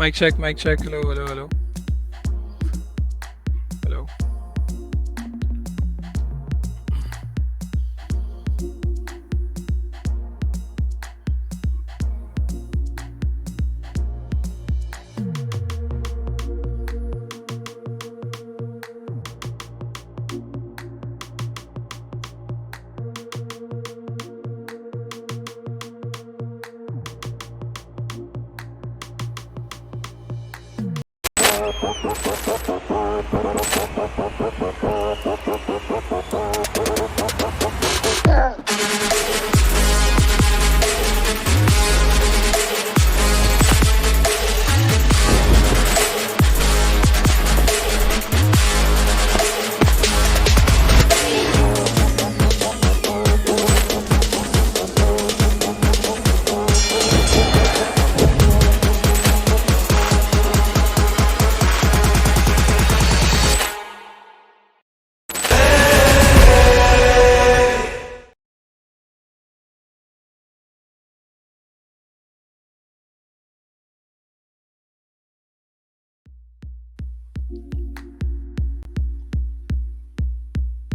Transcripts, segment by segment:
Mic check, mic check. Hello, hello, hello. Hello.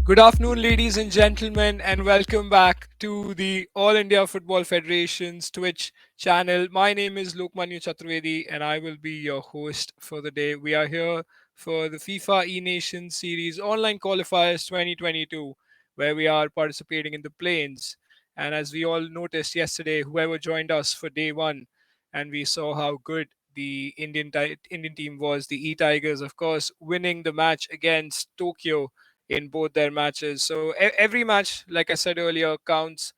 Good afternoon, ladies and gentlemen, and welcome back to the All India Football Federation's Twitch channel. My name is Lokmanyu Chaturvedi, and I will be your host for the day. We are here for the FIFA E Nation Series Online Qualifiers 2022, where we are participating in the plains. And as we all noticed yesterday, whoever joined us for day one, and we saw how good the Indian team was, the E Tigers, of course, winning the match against Tokyo in both their matches. So every match, like I said earlier, counts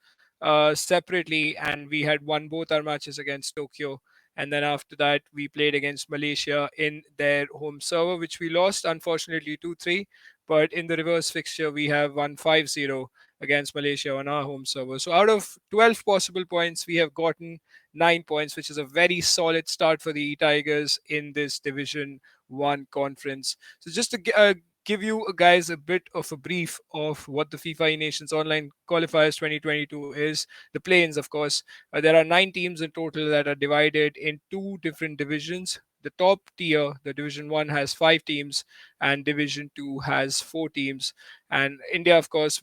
separately, and we had won both our matches against Tokyo. And then after that, we played against Malaysia in their home server, which we lost, unfortunately, 2-3. But in the reverse fixture, we have won 5-0 against Malaysia on our home server. So out of 12 possible points, we have gotten 9 points, which is a very solid start for the Tigers in this Division 1 conference. So just to give you guys a bit of a brief of what the FIFA Nations Online Qualifiers 2022 is. The plains, of course, there are 9 teams in total that are divided in two different divisions. The top tier, the Division 1, has 5 teams, and Division 2 has 4 teams. And India, of course,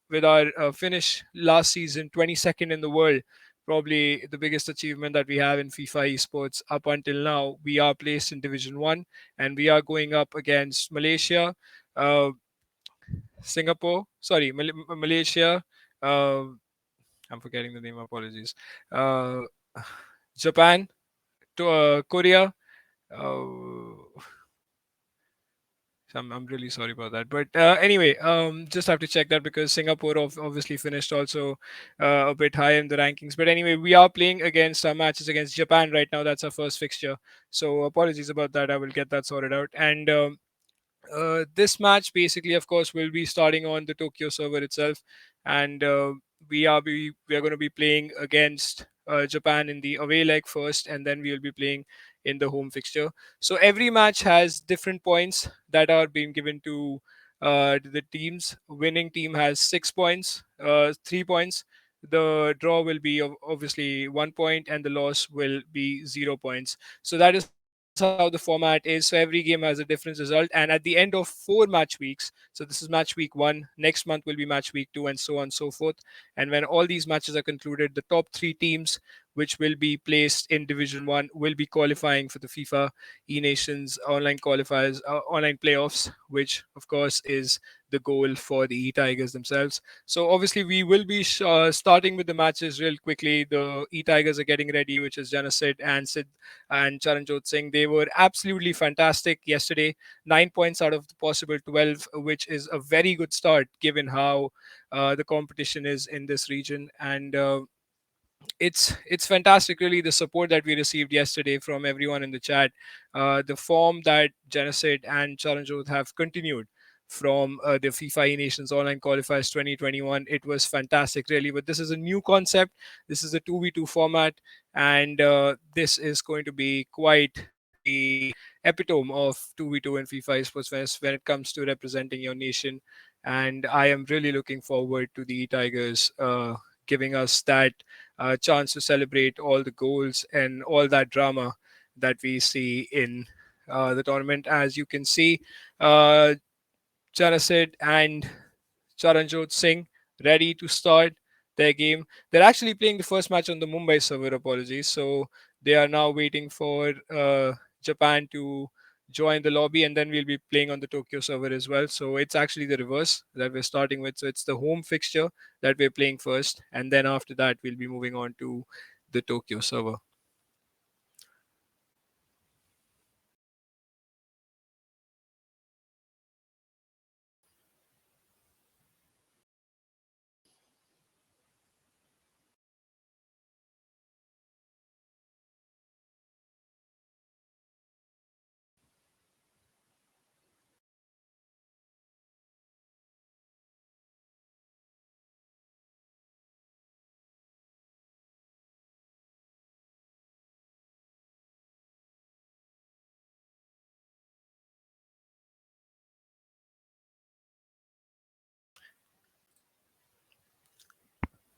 with our finish last season, 22nd in the world, probably the biggest achievement that we have in FIFA esports up until now. We are placed in Division 1, and we are going up against Malaysia, uh, Malaysia. Uh, I'm forgetting the name. Apologies. Uh, Japan, to Korea. Uh, I'm really sorry about that. But anyway, just have to check that because Singapore obviously finished also a bit high in the rankings. But anyway, we are playing against our matches against Japan right now. That's our first fixture. So apologies about that. I will get that sorted out. And this match basically, of course, will be starting on the Tokyo server itself, and we are going to be playing against Japan in the away leg first, and then we will be playing in the home fixture. So every match has different points that are being given to the teams. Winning team has 6 points, 3 points. The draw will be obviously 1 point, and the loss will be 0 points. So that is how the format is. So every game has a different result. And at the end of 4 match weeks, so this is match week 1, next month will be match week 2, and so on and so forth. And when all these matches are concluded, the top 3 teams, which will be placed in Division 1, will be qualifying for the FIFA E Nations online qualifiers, online playoffs, which of course is the goal for the E Tigers themselves. So obviously we will be starting with the matches real quickly. The E Tigers are getting ready, which is Jana Sid and Charanjot Singh. They were absolutely fantastic yesterday. 9 points out of the possible 12, which is a very good start given how the competition is in this region. And it's fantastic, really, the support that we received yesterday from everyone in the chat. The form that Genocide and Charanjot have continued from the FIFA E Nations Online Qualifiers 2021. It was fantastic, really. But this is a new concept. This is a 2v2 format, and this is going to be quite the epitome of 2v2 in FIFA Esports when it comes to representing your nation. And I am really looking forward to the Tigers giving us that chance to celebrate all the goals and all that drama that we see in the tournament. As you can see, uh, Janasid and Charanjot Singh ready to start their game. They're actually playing the first match on the Mumbai server, apologies. So they are now waiting for Japan to join the lobby, and then we'll be playing on the Tokyo server as well. So it's actually the reverse that we're starting with. So it's the home fixture that we're playing first, and then after that, we'll be moving on to the Tokyo server.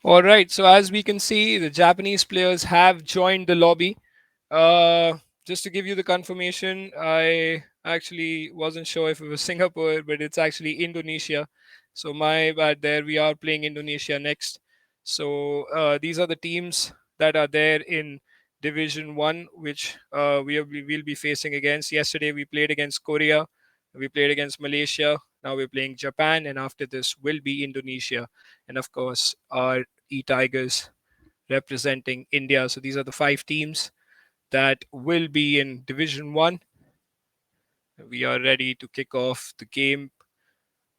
All right. So as we can see, the Japanese players have joined the lobby. Uh, just to give you the confirmation, I actually wasn't sure if it was Singapore, but it's actually Indonesia. So my bad there. We are playing Indonesia next. So these are the teams that are there in Division 1, which we will be facing against. Yesterday we played against Korea. We played against Malaysia. Now we're playing Japan. And after this will be Indonesia. And of course, our E-Tigers representing India. So these are the five teams that will be in Division 1. We are ready to kick off the game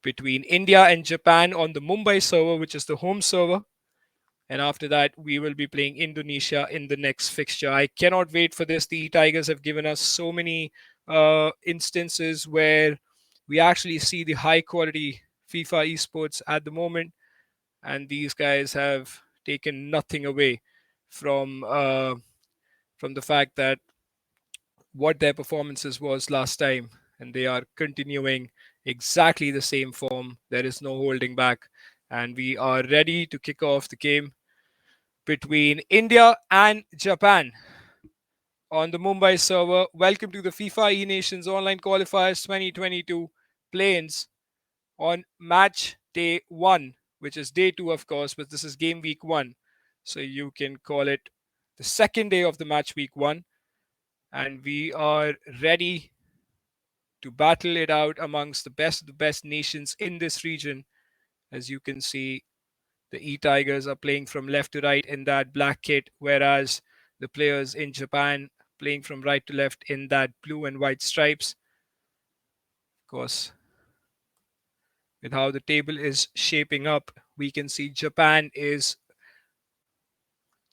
between India and Japan on the Mumbai server, which is the home server. And after that, we will be playing Indonesia in the next fixture. I cannot wait for this. The Tigers have given us so many instances where we actually see the high quality FIFA esports at the moment, and these guys have taken nothing away from the fact that what their performances was last time, and they are continuing exactly the same form. There is no holding back, and we are ready to kick off the game between India and Japan on the Mumbai server. Welcome to the FIFA E Nations Online Qualifiers 2022 play-ins on match day 1, which is day 2, of course, but this is game week 1. So you can call it the second day of the match week 1. And we are ready to battle it out amongst the best of the best nations in this region. As you can see, the E Tigers are playing from left to right in that black kit, whereas the players in Japan playing from right to left in that blue and white stripes. Of course, with how the table is shaping up, we can see Japan is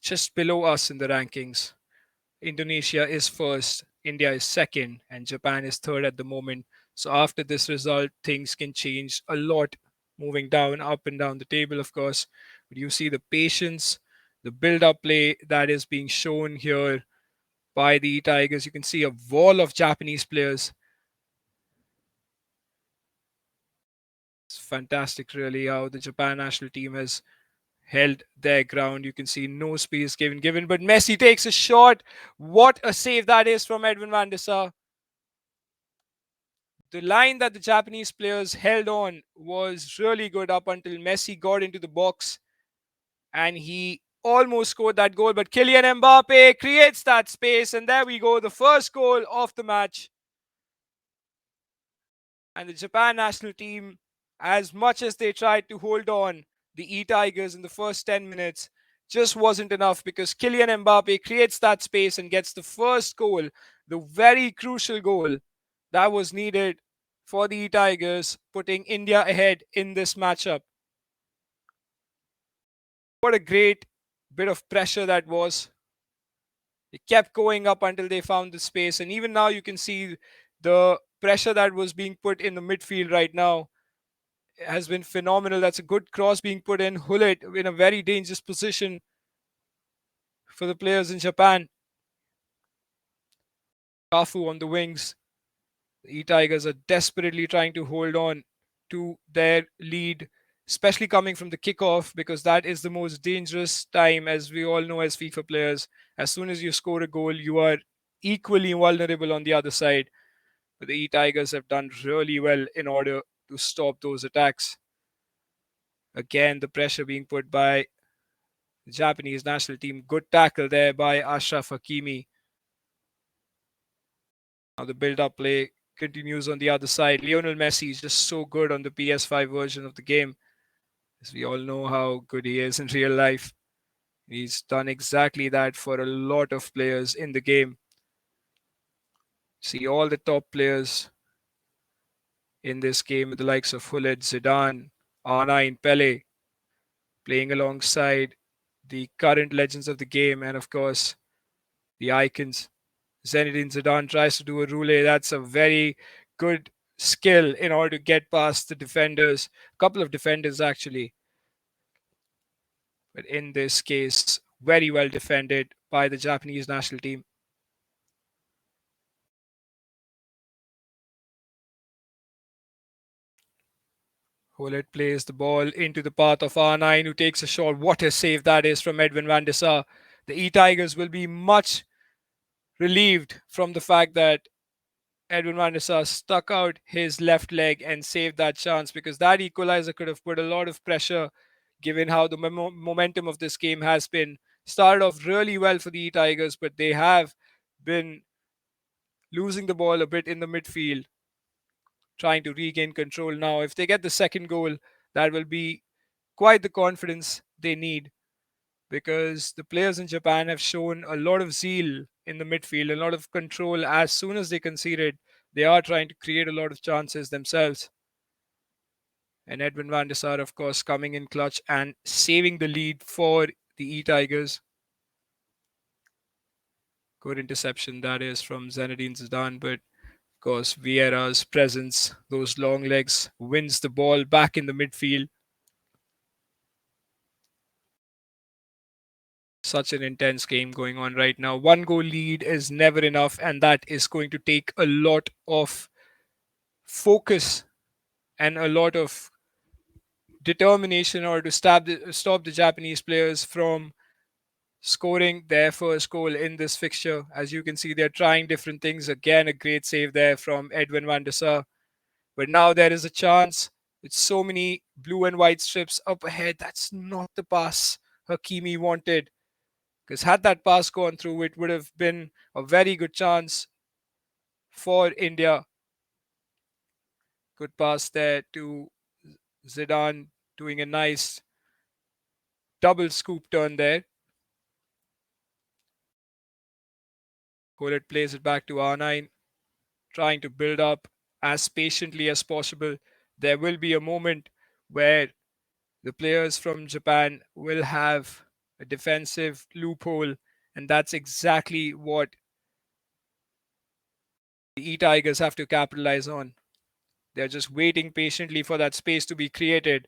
just below us in the rankings. Indonesia is first, India is second, and Japan is third at the moment. So after this result, things can change a lot, moving down, up and down the table, of course. But you see the patience, the build-up play that is being shown here by the Tigers. You can see a wall of Japanese players. It's fantastic, really, how the Japan national team has held their ground. You can see no space given, but Messi takes a shot. What a save that is from Edwin van der Sar. The line that the Japanese players held on was really good up until Messi got into the box and he almost scored that goal. But Kylian Mbappe creates that space, and there we go, the first goal of the match. And the Japan national team, as much as they tried to hold on the E Tigers in the first 10 minutes, just wasn't enough because Kylian Mbappe creates that space and gets the first goal, the very crucial goal that was needed for the E Tigers, putting India ahead in this matchup. What a great bit of pressure that was. They kept going up until they found the space, and even now you can see the pressure that was being put in the midfield right now has been phenomenal. That's a good cross being put in. Hullet in a very dangerous position for the players in Japan. Kafu on the wings. The E-Tigers are desperately trying to hold on to their lead, especially coming from the kickoff, because that is the most dangerous time, as we all know as FIFA players. As soon as you score a goal, you are equally vulnerable on the other side. But the E Tigers have done really well in order to stop those attacks. Again, the pressure being put by the Japanese national team. Good tackle there by Ashraf Hakimi. Now the build-up play continues on the other side. Lionel Messi is just so good on the PS5 version of the game, as we all know how good he is in real life. He's done exactly that for a lot of players in the game. See all the top players in this game, the likes of Hullet, Zidane, R9, Pele, playing alongside the current legends of the game, and of course the icons. Zinedine Zidane tries to do a roulette. That's a very good skill in order to get past the defenders. A couple of defenders actually, but in this case, very well defended by the Japanese national team. Hullet plays the ball into the path of R9, who takes a shot. What a save that is from Edwin van der Sar. The E Tigers will be much relieved from the fact that Edwin van der Sar stuck out his left leg and saved that chance, because that equalizer could have put a lot of pressure given how the momentum of this game has been. Started off really well for the E Tigers, but they have been losing the ball a bit in the midfield, trying to regain control now. If they get the second goal, that will be quite the confidence they need, because the players in Japan have shown a lot of zeal in the midfield, a lot of control. As soon as they conceded, they are trying to create a lot of chances themselves. And Edwin van der Sar, of course, coming in clutch and saving the lead for the E Tigers. Good interception that is from Zinedine Zidane, but of course Vieira's presence, those long legs, wins the ball back in the midfield. Such an intense game going on right now. One goal lead is never enough, and that is going to take a lot of focus and a lot of determination or to stop the Japanese players from scoring their first goal in this fixture. As you can see, they're trying different things. Again, a great save there from Edwin van der Sar. But now there is a chance with so many blue and white strips up ahead. That's not the pass Hakimi wanted. Because had that pass gone through, it would have been a very good chance for India. Good pass there to Zidane, doing a nice double scoop turn there. Hullet plays it back to R9, trying to build up as patiently as possible. There will be a moment where the players from Japan will have a defensive loophole, and that's exactly what the E Tigers have to capitalize on. They're just waiting patiently for that space to be created.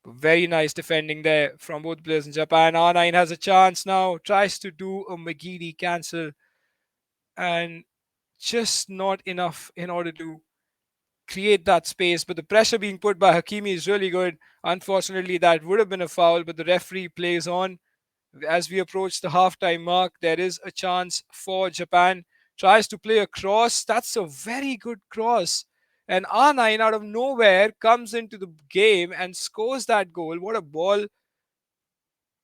Very nice defending there from both players in Japan. R9 has a chance now, tries to do a McGeady cancel, and just not enough in order to create that space. But the pressure being put by Hakimi is really good. Unfortunately, that would have been a foul, but the referee plays on. As we approach the halftime mark, there is a chance for Japan. Tries to play a cross. That's a very good cross. And R9 out of nowhere comes into the game and scores that goal. What a ball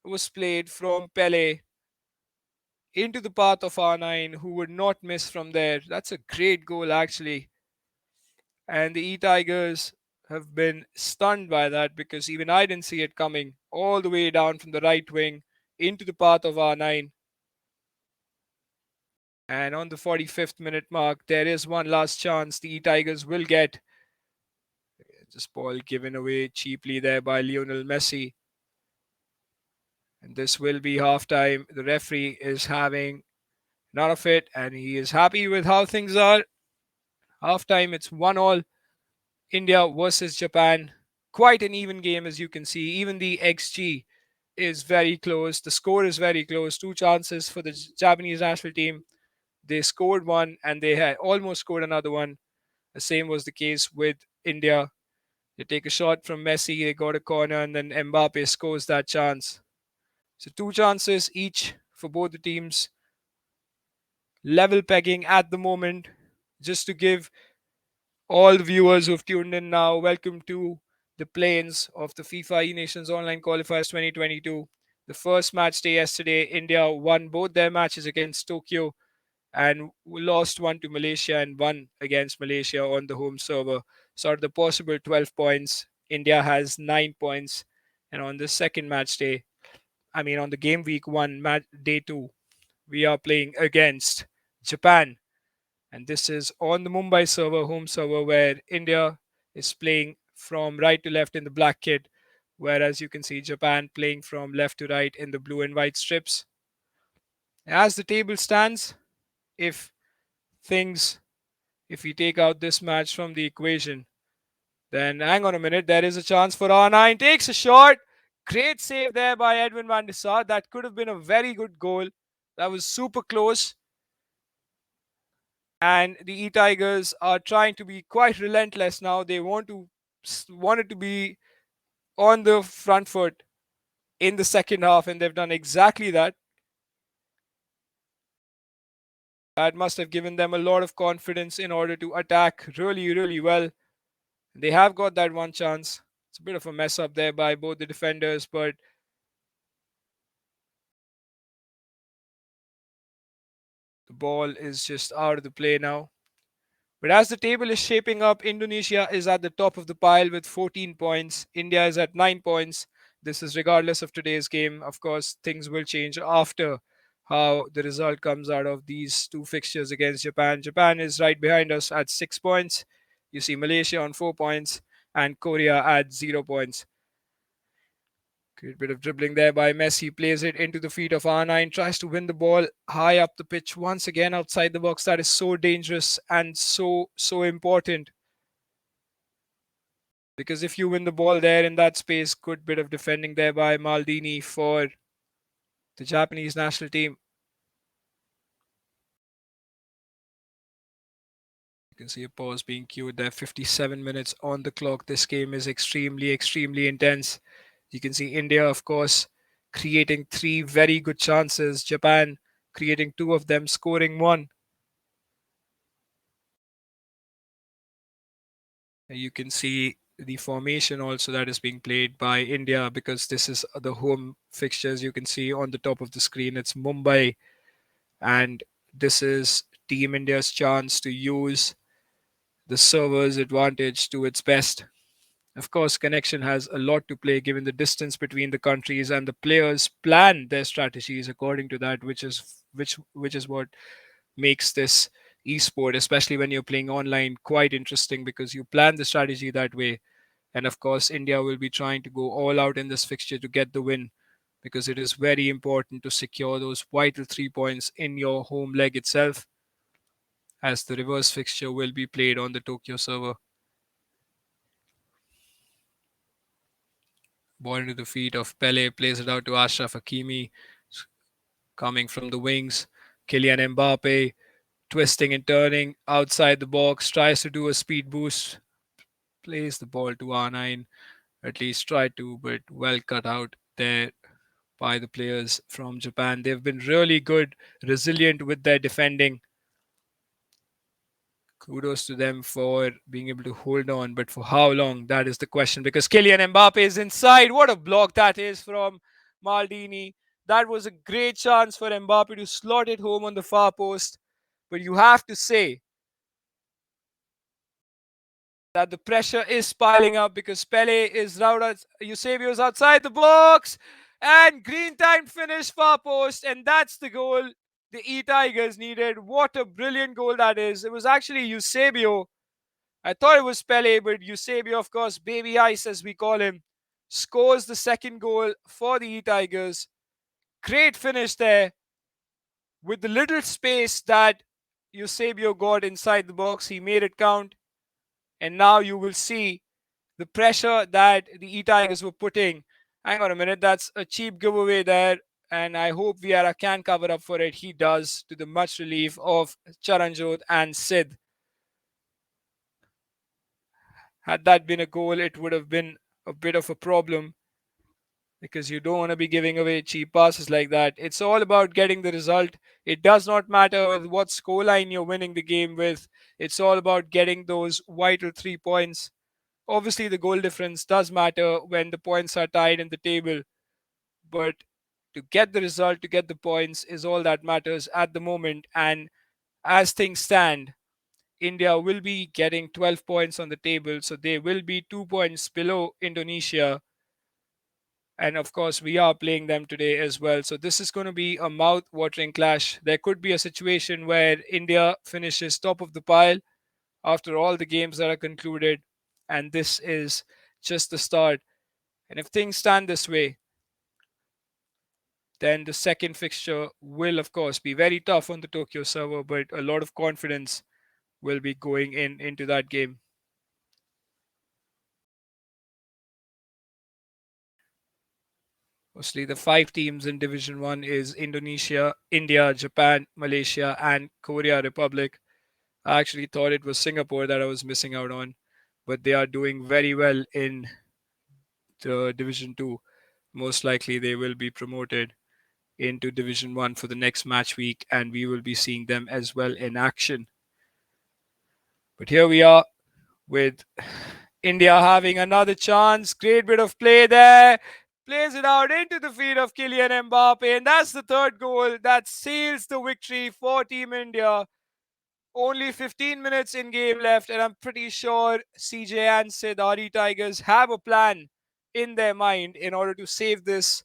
was played from Pele into the path of R9, who would not miss from there. That's a great goal, actually. And the E Tigers have been stunned by that, because even I didn't see it coming all the way down from the right wing into the path of R9. And on the 45th minute mark, there is one last chance the E Tigers will get. This ball given away cheaply there by Lionel Messi. And this will be halftime. The referee is having none of it, and he is happy with how things are. Halftime, it's 1-all. India versus Japan. Quite an even game, as you can see. Even the XG is very close. The score is very close. Two chances for the Japanese national team. They scored one and they had almost scored another one. The same was the case with India. They take a shot from Messi, they got a corner, and then Mbappe scores that chance. So two chances each for both the teams. level pegging at the moment. Just to give all the viewers who've tuned in now, welcome to the plains of the FIFA Nations Online Qualifiers 2022. The first match day yesterday, India won both their matches against Tokyo and lost one to Malaysia and one against Malaysia on the home server. So, out of the possible 12 points, India has 9 points. And on the second match day, on the game week one, day two, we are playing against Japan. And this is on the Mumbai server, home server, where India is playing from right to left in the black kit, whereas you can see Japan playing from left to right in the blue and white strips. As the table stands, if things, if we take out this match from the equation, then hang on a minute, there is a chance for R9. Takes a shot. Great save there by Edwin van der Sar. That could have been a very good goal. That was super close. And the E Tigers are trying to be quite relentless now. They want it to be on the front foot in the second half, and they've done exactly that. That must have given them a lot of confidence in order to attack really, really well. They have got that one chance. It's a bit of a mess up there by both the defenders, but the ball is just out of the play now. But as the table is shaping up, Indonesia is at the top of the pile with 14 points. India is at 9 points. This is regardless of today's game. Of course, things will change after how the result comes out of these two fixtures against Japan. Japan is right behind us at 6 points. You see Malaysia on 4 points and Korea at 0 points. Great bit of dribbling there by Messi. Plays it into the feet of R9. Tries to win the ball high up the pitch once again outside the box. That is so dangerous and so important. Because if you win the ball there in that space, good bit of defending there by Maldini for the Japanese national team. You can see a pause being queued there. 57 minutes on the clock. This game is extremely intense. You can see India, of course, creating three very good chances. Japan creating two of them, scoring one. You can see the formation also that is being played by India because this is the home fixtures. You can see on the top of the screen, it's Mumbai, and this is Team India's chance to use the server's advantage to its best. Of course, connection has a lot to play given the distance between the countries, and the players plan their strategies according to that, which is what makes this esport, especially when you're playing online, quite interesting because you plan the strategy that way. And of course, India will be trying to go all out in this fixture to get the win because it is very important to secure those vital 3 points in your home leg itself, as the reverse fixture will be played on the Tokyo server. Ball into the feet of Pele, plays it out to Ashraf Hakimi, coming from the wings. Kylian Mbappe twisting and turning outside the box, tries to do a speed boost, plays the ball to R9, at least tried to, but well cut out there by the players from Japan. They've been really good, resilient with their defending. Kudos to them for being able to hold on, but for how long? That is the question because Kylian Mbappe is inside. What a block that is from Maldini. That was a great chance for Mbappe to slot it home on the far post. But you have to say that the pressure is piling up because Pele is Eusebio's outside the box, and green time finish far post, and that's the goal the E Tigers needed. What a brilliant goal that is. It was actually Eusebio. I thought it was Pele, but Eusebio, of course, Baby Ice as we call him, scores the second goal for the E Tigers. Great finish there with the little space that Eusebio got inside the box. He made it count. And now you will see the pressure that the E Tigers were putting. Hang on a minute, that's a cheap giveaway there. And I hope Vieira can cover up for it. He does, to the much relief of Charanjot and Sid. Had that been a goal, it would have been a bit of a problem. because you don't want to be giving away cheap passes like that. It's all about getting the result. It does not matter with what scoreline you're winning the game with. It's all about getting those vital 3 points. Obviously, the goal difference does matter when the points are tied in the table, but to get the result, to get the points is all that matters at the moment. And as things stand, India will be getting 12 points on the table, so they will be 2 points below Indonesia. And of course, we are playing them today as well. So this is going to be a mouth watering clash. There could be a situation where India finishes top of the pile after all the games that are concluded. And this is just the start. And if things stand this way, then the second fixture will, of course, be very tough on the Tokyo server, but a lot of confidence will be going into that game. Mostly the five teams in Division 1 is Indonesia, India, Japan, Malaysia, and Korea Republic. I actually thought it was Singapore that I was missing out on, but they are doing very well in the Division 2. Most likely they will be promoted into Division 1 for the next match week, and we will be seeing them as well in action. But here we are with India having another chance. Great bit of play there. Plays it out into the feet of Kylian Mbappe, and that's the third goal that seals the victory for Team India. Only 15 minutes in game left, and I'm pretty sure CJ and Sedari Tigers have a plan in their mind in order to save this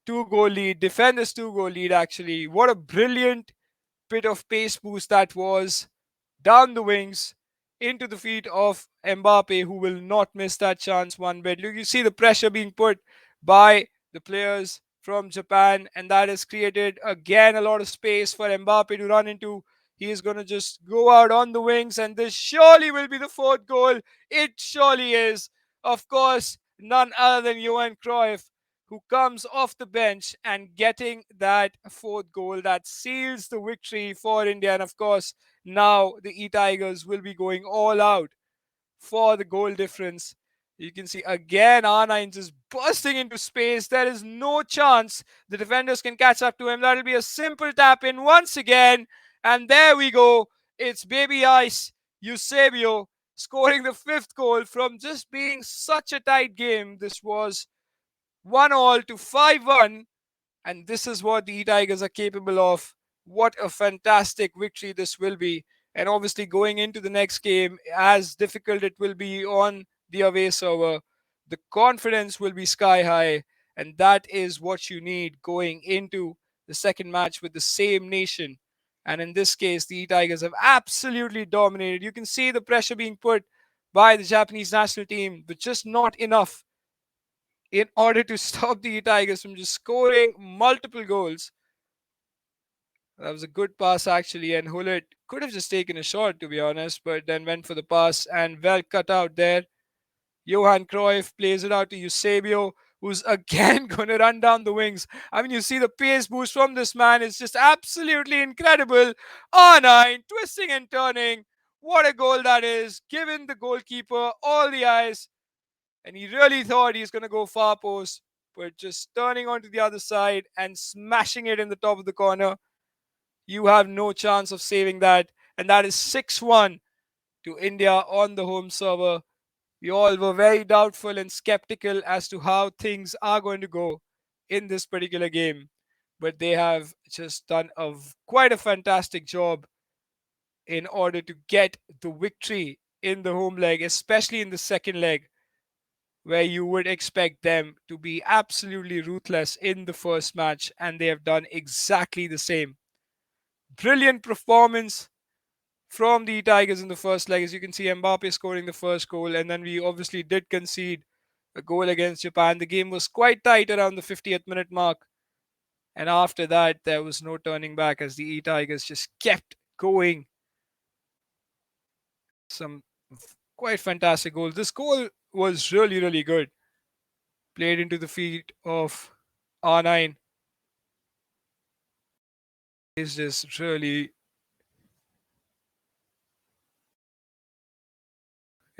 two-goal lead, defend this two-goal lead. Actually, what a brilliant bit of pace boost that was down the wings into the feet of Mbappe, who will not miss that chance one bit. Look, you see the pressure being put by the players from Japan, and that has created again a lot of space for Mbappe to run into. He is going to just go out on the wings, and this surely will be the fourth goal. It surely is. Of course, none other than Johan Cruyff, who comes off the bench and getting that fourth goal that seals the victory for India. And of course, now the E Tigers will be going all out for the goal difference. You can see again R9 just bursting into space. There is no chance the defenders can catch up to him. That'll be a simple tap in once again. And there we go. It's Baby Ice Eusebio scoring the fifth goal from just being such a tight game. This was 1-all to 5-1, and this is what the Tigers are capable of. What a fantastic victory this will be. And obviously, going into the next game, as difficult it will be on the away server, the confidence will be sky high. And that is what you need going into the second match with the same nation. And in this case, the Tigers have absolutely dominated. You can see the pressure being put by the Japanese national team, but just not enough in order to stop the Tigers from just scoring multiple goals. That was a good pass actually, and Hullet could have just taken a shot to be honest, but then went for the pass and well cut out there. Johan Cruyff plays it out to Eusebio, who's again going to run down the wings. I mean, you see the pace boost from this man is just absolutely incredible. R9 twisting and turning. What a goal that is, giving the goalkeeper all the eyes, and he really thought he's going to go far post, but just turning onto the other side and smashing it in the top of the corner. You have no chance of saving that, and that is 6-1 to India on the home server. We all were very doubtful and skeptical as to how things are going to go in this particular game, but they have just done quite a fantastic job in order to get the victory in the home leg, especially in the second leg, where you would expect them to be absolutely ruthless in the first match, and they have done exactly the same. Brilliant performance from the Tigers in the first leg. As you can see, Mbappe scoring the first goal, and then we obviously did concede a goal against Japan. The game was quite tight around the 50th minute mark, and after that, there was no turning back as the Tigers just kept going. Some quite fantastic goals. This goal was really, really good. Played into the feet of R9. Is just really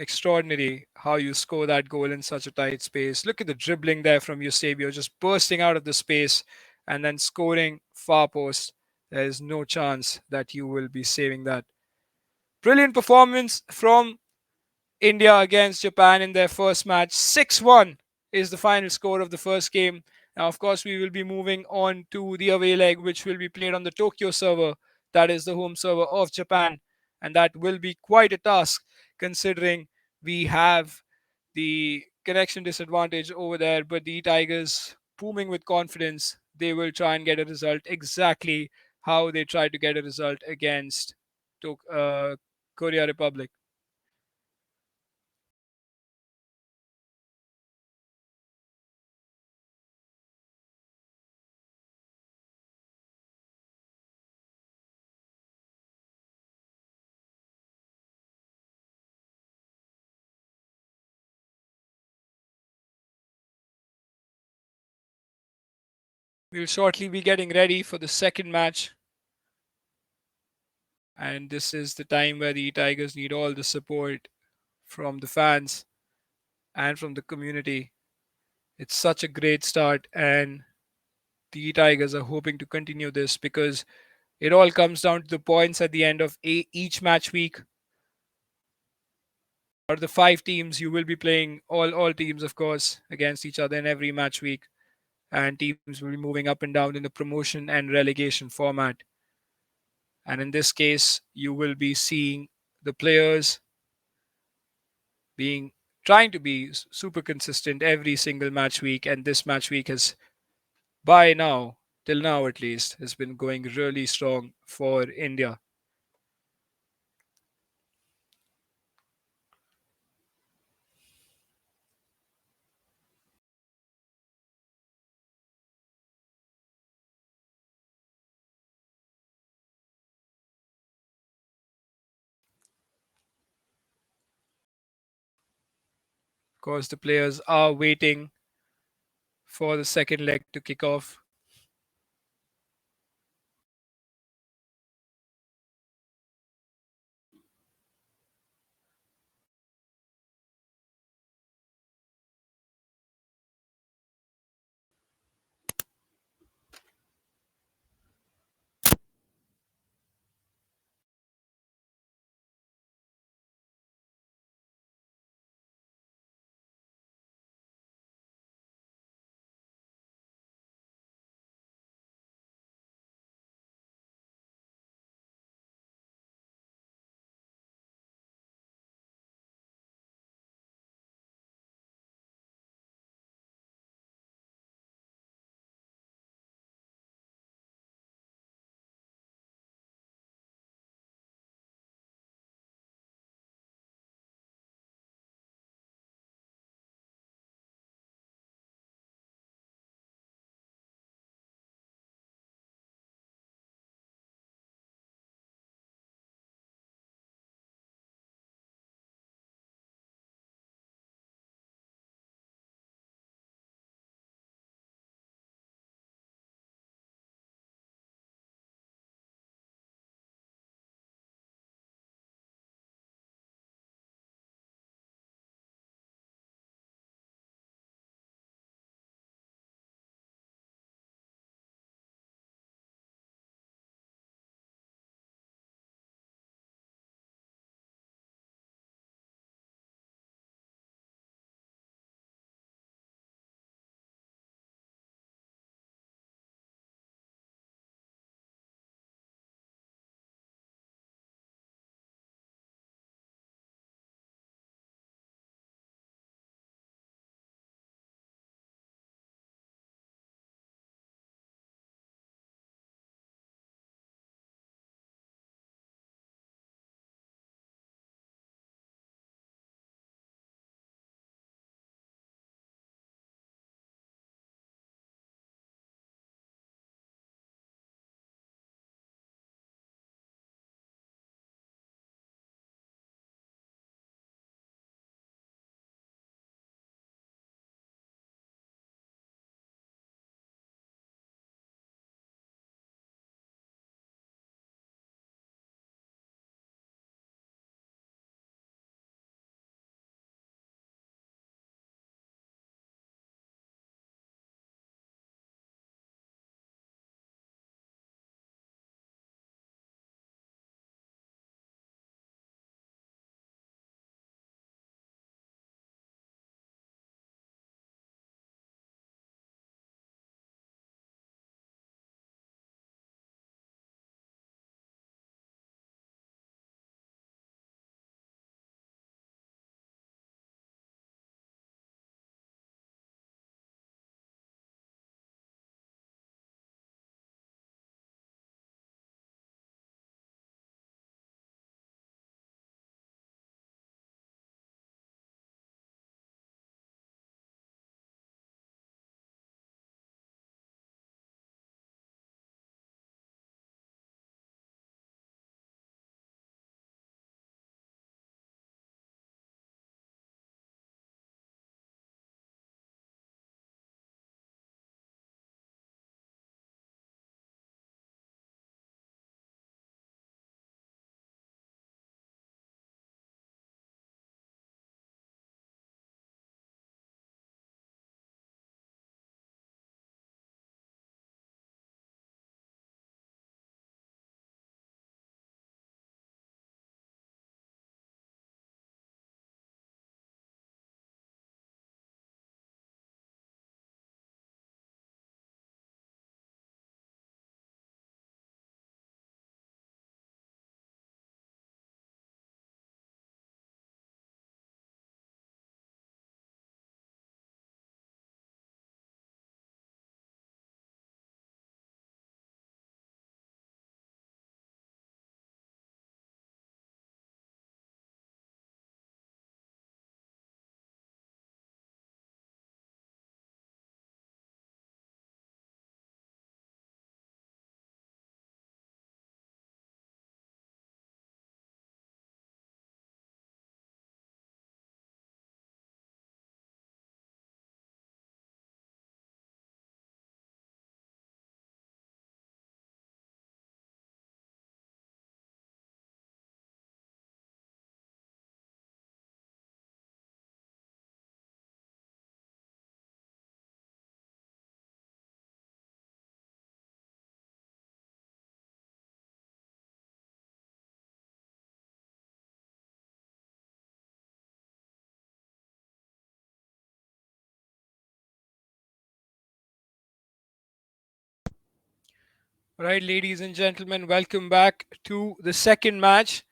extraordinary how you score that goal in such a tight space. Look at the dribbling there from Eusebio, just bursting out of the space and then scoring far post. There is no chance that you will be saving that. Brilliant performance from India against Japan in their first match. 6-1 is the final score of the first game. Now, of course, we will be moving on to the away leg, which will be played on the Tokyo server. That is the home server of Japan. And that will be quite a task considering we have the connection disadvantage over there. But the Tigers, booming with confidence, they will try and get a result exactly how they tried to get a result against Korea Republic. We'll shortly be getting ready for the second match, and this is the time where the Tigers need all the support from the fans and from the community. It's such a great start, and the Tigers are hoping to continue this because it all comes down to the points at the end of each match week. Or the five teams you will be playing all teams, of course, against each other in every match week, and teams will be moving up and down in the promotion and relegation format. And in this case, you will be seeing the players being trying to be super consistent every single match week, and this match week has by now, till now at least, has been going really strong for India. Of course, the players are waiting for the second leg to kick off. All right, ladies and gentlemen, welcome back to the second match.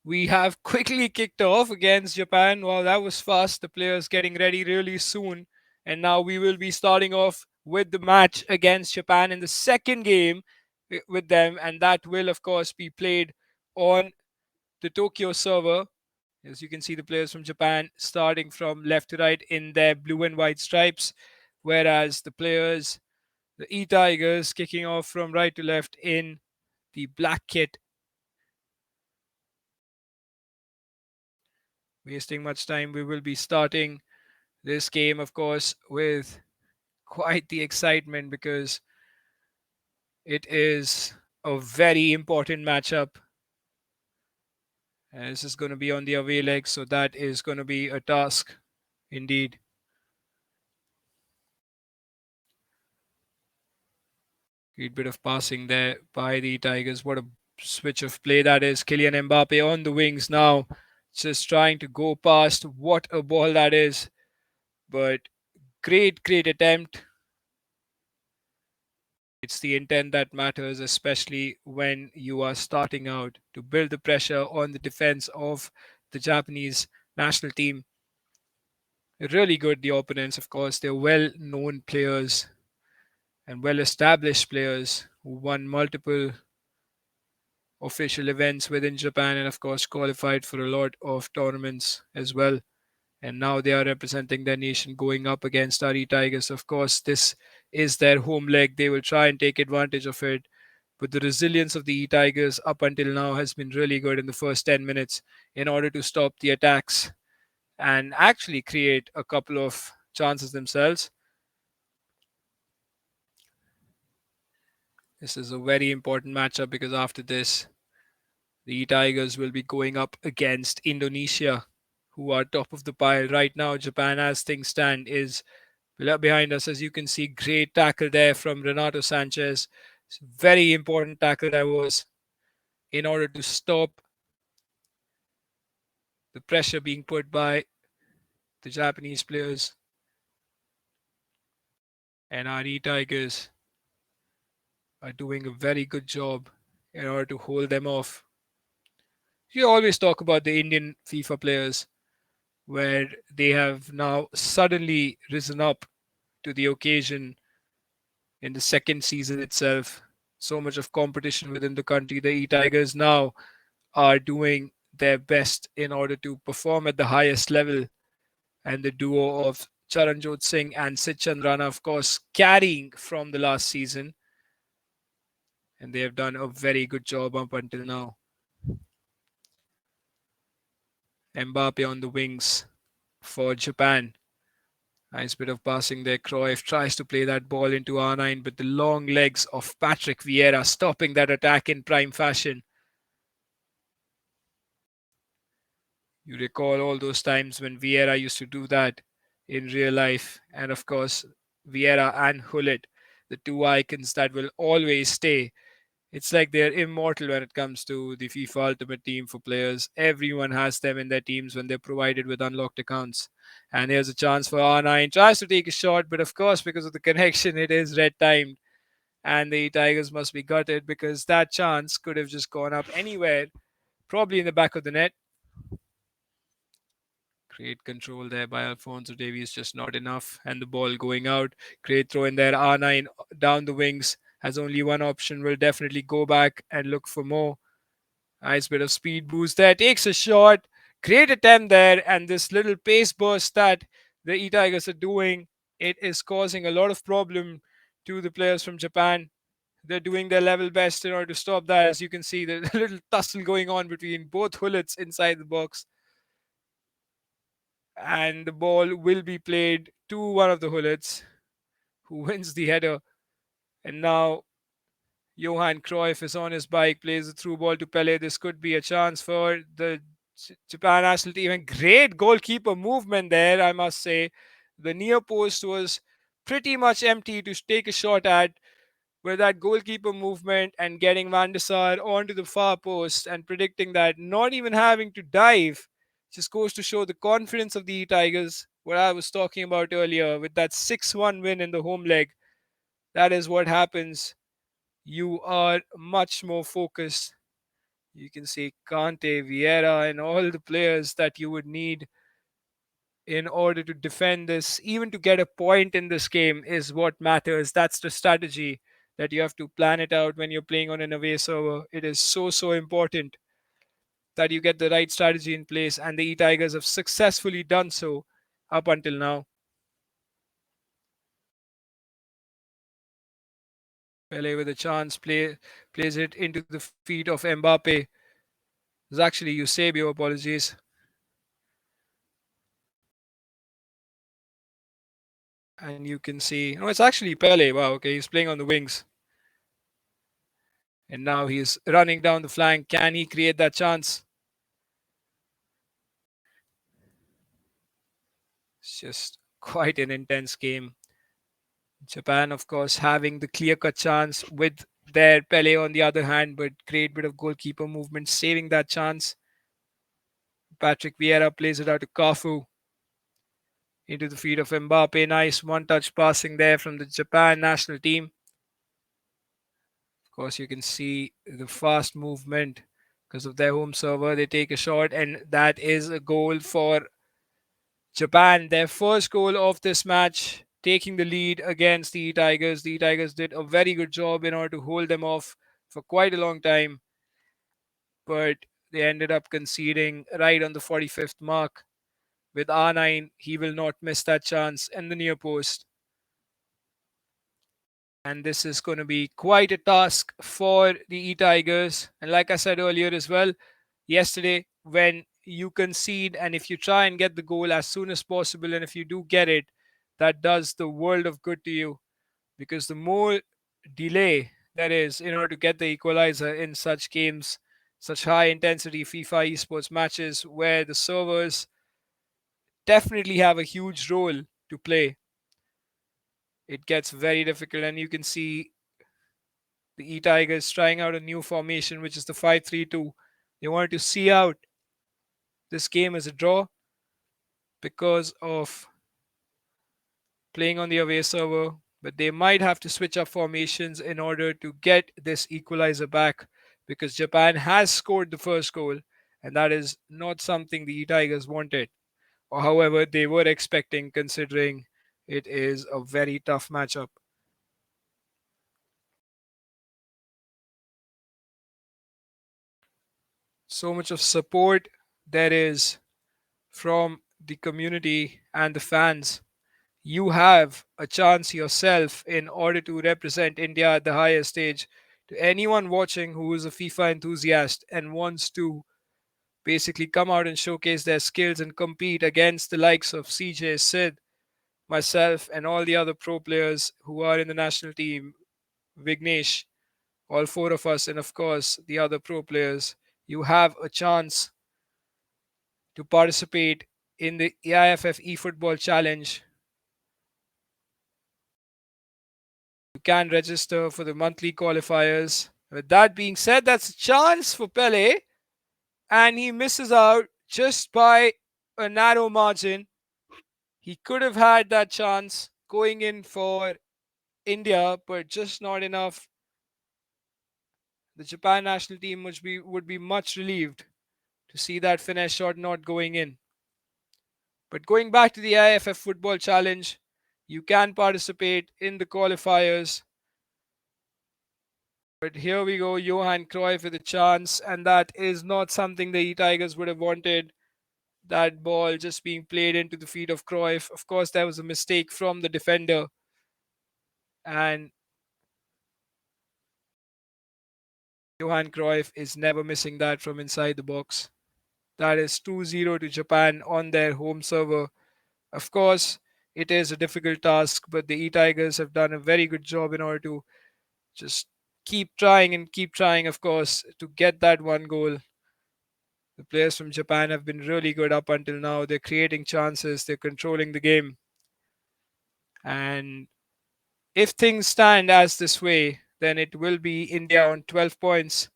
We have quickly kicked off against Japan. Wow, that was fast. The players getting ready really soon. And now we will be starting off with the match against Japan in the second game with them. And that will, of course, be played on the Tokyo server. As you can see, the players from Japan starting from left to right in their blue and white stripes, whereas the players, the E Tigers, kicking off from right to left in the black kit. Wasting much time, we will be starting this game, of course, with quite the excitement because it is a very important matchup. And this is going to be on the away leg, so that is going to be a task indeed. Great bit of passing there by the Tigers. What a switch of play that is. Kylian Mbappe on the wings now, just trying to go past. What a ball that is. But great attempt. It's the intent that matters, especially when you are starting out to build the pressure on the defense of the Japanese national team. Really good, the opponents, of course. They're well known players and well established players who won multiple official events within Japan and, of course, qualified for a lot of tournaments as well. And now they are representing their nation going up against Ari Tigers. Of course, this is their home leg. They will try and take advantage of it. But the resilience of the E Tigers up until now has been really good in the first 10 minutes in order to stop the attacks and actually create a couple of chances themselves. This is a very important matchup because after this, the E Tigers will be going up against Indonesia, who are top of the pile right now. Japan, as things stand, is behind us. As you can see, great tackle there from Renato Sanchez. Very important tackle that was in order to stop the pressure being put by the Japanese players. And our E Tigers are doing a very good job in order to hold them off. You always talk about the Indian FIFA players where they have now suddenly risen up to the occasion in the second season itself. So much of competition within the country. The E Tigers now are doing their best in order to perform at the highest level. And the duo of Charanjot Singh and Sid Chandrana, of course, carrying from the last season. And they have done a very good job up until now. Mbappe on the wings for Japan. Nice bit of passing there. Cruyff tries to play that ball into R9, but the long legs of Patrick Vieira stopping that attack in prime fashion. You recall all those times when Vieira used to do that in real life. And of course, Vieira and Hullet, the two icons that will always stay. It's like they're immortal when it comes to the FIFA Ultimate Team for players. Everyone has them in their teams when they're provided with unlocked accounts. And here's a chance for R9. Tries to take a shot, but of course, because of the connection, it is red timed. And the Tigers must be gutted because that chance could have just gone up anywhere, probably in the back of the net. Great control there by Alfonso Davies, just not enough. And the ball going out. Great throw in there. R9 down the wings. Has only one option. Will definitely go back and look for more. Nice bit of speed boost there. Takes a shot. Great attempt there. And this little pace burst that the E Tigers are doing, it is causing a lot of problem to the players from Japan. They're doing their level best in order to stop that. As you can see, the little tussle going on between both Hullets inside the box. And the ball will be played to one of the Hullets who wins the header. And now Johan Cruyff is on his bike, plays the through ball to Pele. This could be a chance for the Japan national team. And great goalkeeper movement there, I must say. The near post was pretty much empty to take a shot at, with that goalkeeper movement and getting Van der Sar onto the far post and predicting that, not even having to dive, just goes to show the confidence of the Tigers. What I was talking about earlier with that 6-1 win in the home leg. That is what happens You are much more focused. You can see Kante, Vieira, and all the players that you would need in order to defend this, even to get a point in this game, is what matters. That's the strategy that you have to plan it out when you're playing on an away server. It is so important that you get the right strategy in place, and the E Tigers have successfully done so up until now. Pele with a chance, plays it into the feet of Mbappe. It's actually Eusebio, apologies. And you can see, no, it's actually Pele. Wow, okay, he's playing on the wings. And now he's running down the flank. Can he create that chance? It's just quite an intense game. Japan, of course, having the clear cut chance with their Pele on the other hand, but great bit of goalkeeper movement saving that chance. Patrick Vieira plays it out to Kafu into the feet of Mbappe. Nice one touch passing there from the Japan national team. Of course, you can see the fast movement because of their home server. They take a shot, and that is a goal for Japan. Their first goal of this match, taking the lead against the Tigers. The Tigers did a very good job in order to hold them off for quite a long time, but they ended up conceding right on the 45th mark. With R9, he will not miss that chance in the near post. And this is going to be quite a task for the E Tigers. And like I said earlier as well, yesterday, when you concede and if you try and get the goal as soon as possible, and if you do get it, that does the world of good to you, because the more delay there is in order to get the equalizer in such games, such high intensity FIFA esports matches where the servers definitely have a huge role to play, it gets very difficult. And you can see the E Tigers trying out a new formation, which is the 5-3-2. They wanted to see out this game as a draw because of playing on the away server, but they might have to switch up formations in order to get this equalizer back, because Japan has scored the first goal, and that is not something the E Tigers wanted, or however they were expecting, considering it is a very tough matchup. So much of support there is from the community and the fans. You have a chance yourself in order to represent India at the highest stage. To anyone watching who is a FIFA enthusiast and wants to basically come out and showcase their skills and compete against the likes of CJ, Sid, myself, and all the other pro players who are in the national team, Vignesh, all four of us, and of course the other pro players, you have a chance to participate in the AIFF eFootball Challenge. You can register for the monthly qualifiers. With that being said, that's a chance for Pele, and he misses out just by a narrow margin. He could have had that chance going in for India, but just not enough. The Japan national team would be much relieved to see that finesse shot not going in. But going back to the IFF Football Challenge, you can participate in the qualifiers. But here we go, Johan Cruyff with a chance, and that is not something the Tigers would have wanted. That ball just being played into the feet of Cruyff. Of course, there was a mistake from the defender, and Johan Cruyff is never missing that from inside the box. That is 2-0 to Japan on their home server. Of course, it is a difficult task, but the E Tigers have done a very good job in order to just keep trying and keep trying, of course, to get that one goal. The players from Japan have been really good up until now. They're creating chances, they're controlling the game. And if things stand as this way, then it will be India on 12 points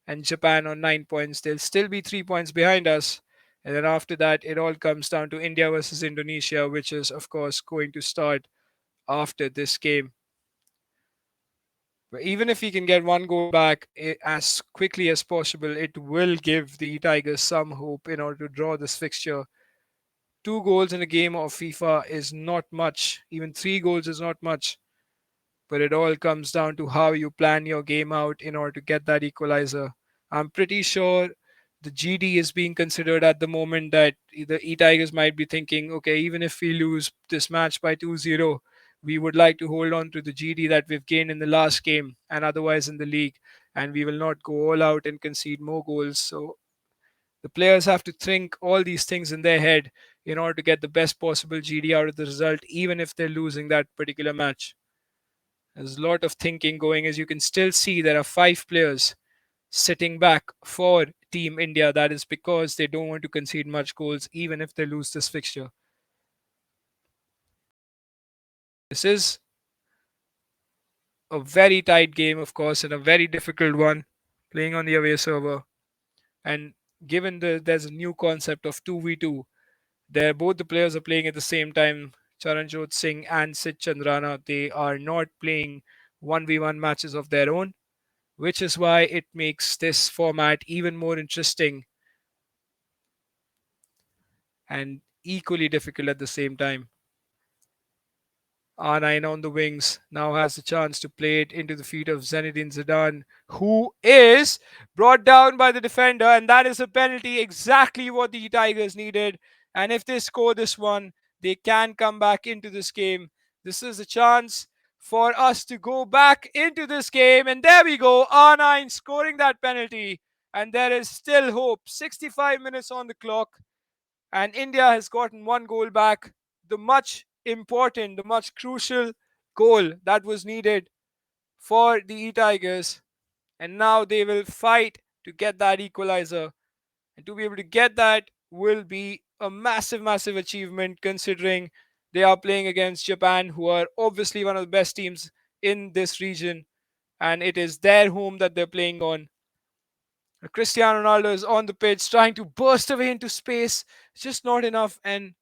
and Japan on 9 points. They'll still be 3 points behind us. And then after that, it all comes down to India versus Indonesia, which is, of course, going to start after this game. But even if we can get one goal back as quickly as possible, it will give the Tigers some hope in order to draw this fixture. Two goals in a game of FIFA is not much. Even three goals is not much. But it all comes down to how you plan your game out in order to get that equalizer. I'm pretty sure the GD is being considered at the moment that the E Tigers might be thinking, okay, even if we lose this match by 2-0, we would like to hold on to the GD that we've gained in the last game and otherwise in the league, and we will not go all out and concede more goals. So the players have to think all these things in their head in order to get the best possible GD out of the result, even if they're losing that particular match. There's a lot of thinking going, as you can still see there are five players sitting back for Team India. That is because they don't want to concede much goals, even if they lose this fixture. This is a very tight game, of course, and a very difficult one, playing on the away server. And given there's a new concept of 2v2, there both the players are playing at the same time. Charanjot Singh and Sid Chandrana, they are not playing 1v1 matches of their own, which is why it makes this format even more interesting and equally difficult at the same time. R9 on the wings now has the chance to play it into the feet of Zinedine Zidane, who is brought down by the defender, and that is a penalty, exactly what the Tigers needed. And if they score this one, they can come back into this game. This is a chance for us to go back into this game, and there we go, R9 scoring that penalty, and there is still hope. 65 minutes on the clock, and India has gotten one goal back. The much important, the much crucial goal that was needed for the E Tigers, and now they will fight to get that equalizer. And to be able to get that will be a massive, massive achievement considering they are playing against Japan, who are obviously one of the best teams in this region, and it is their home that they're playing on. Cristiano Ronaldo is on the pitch trying to burst away into space. It's just not enough, and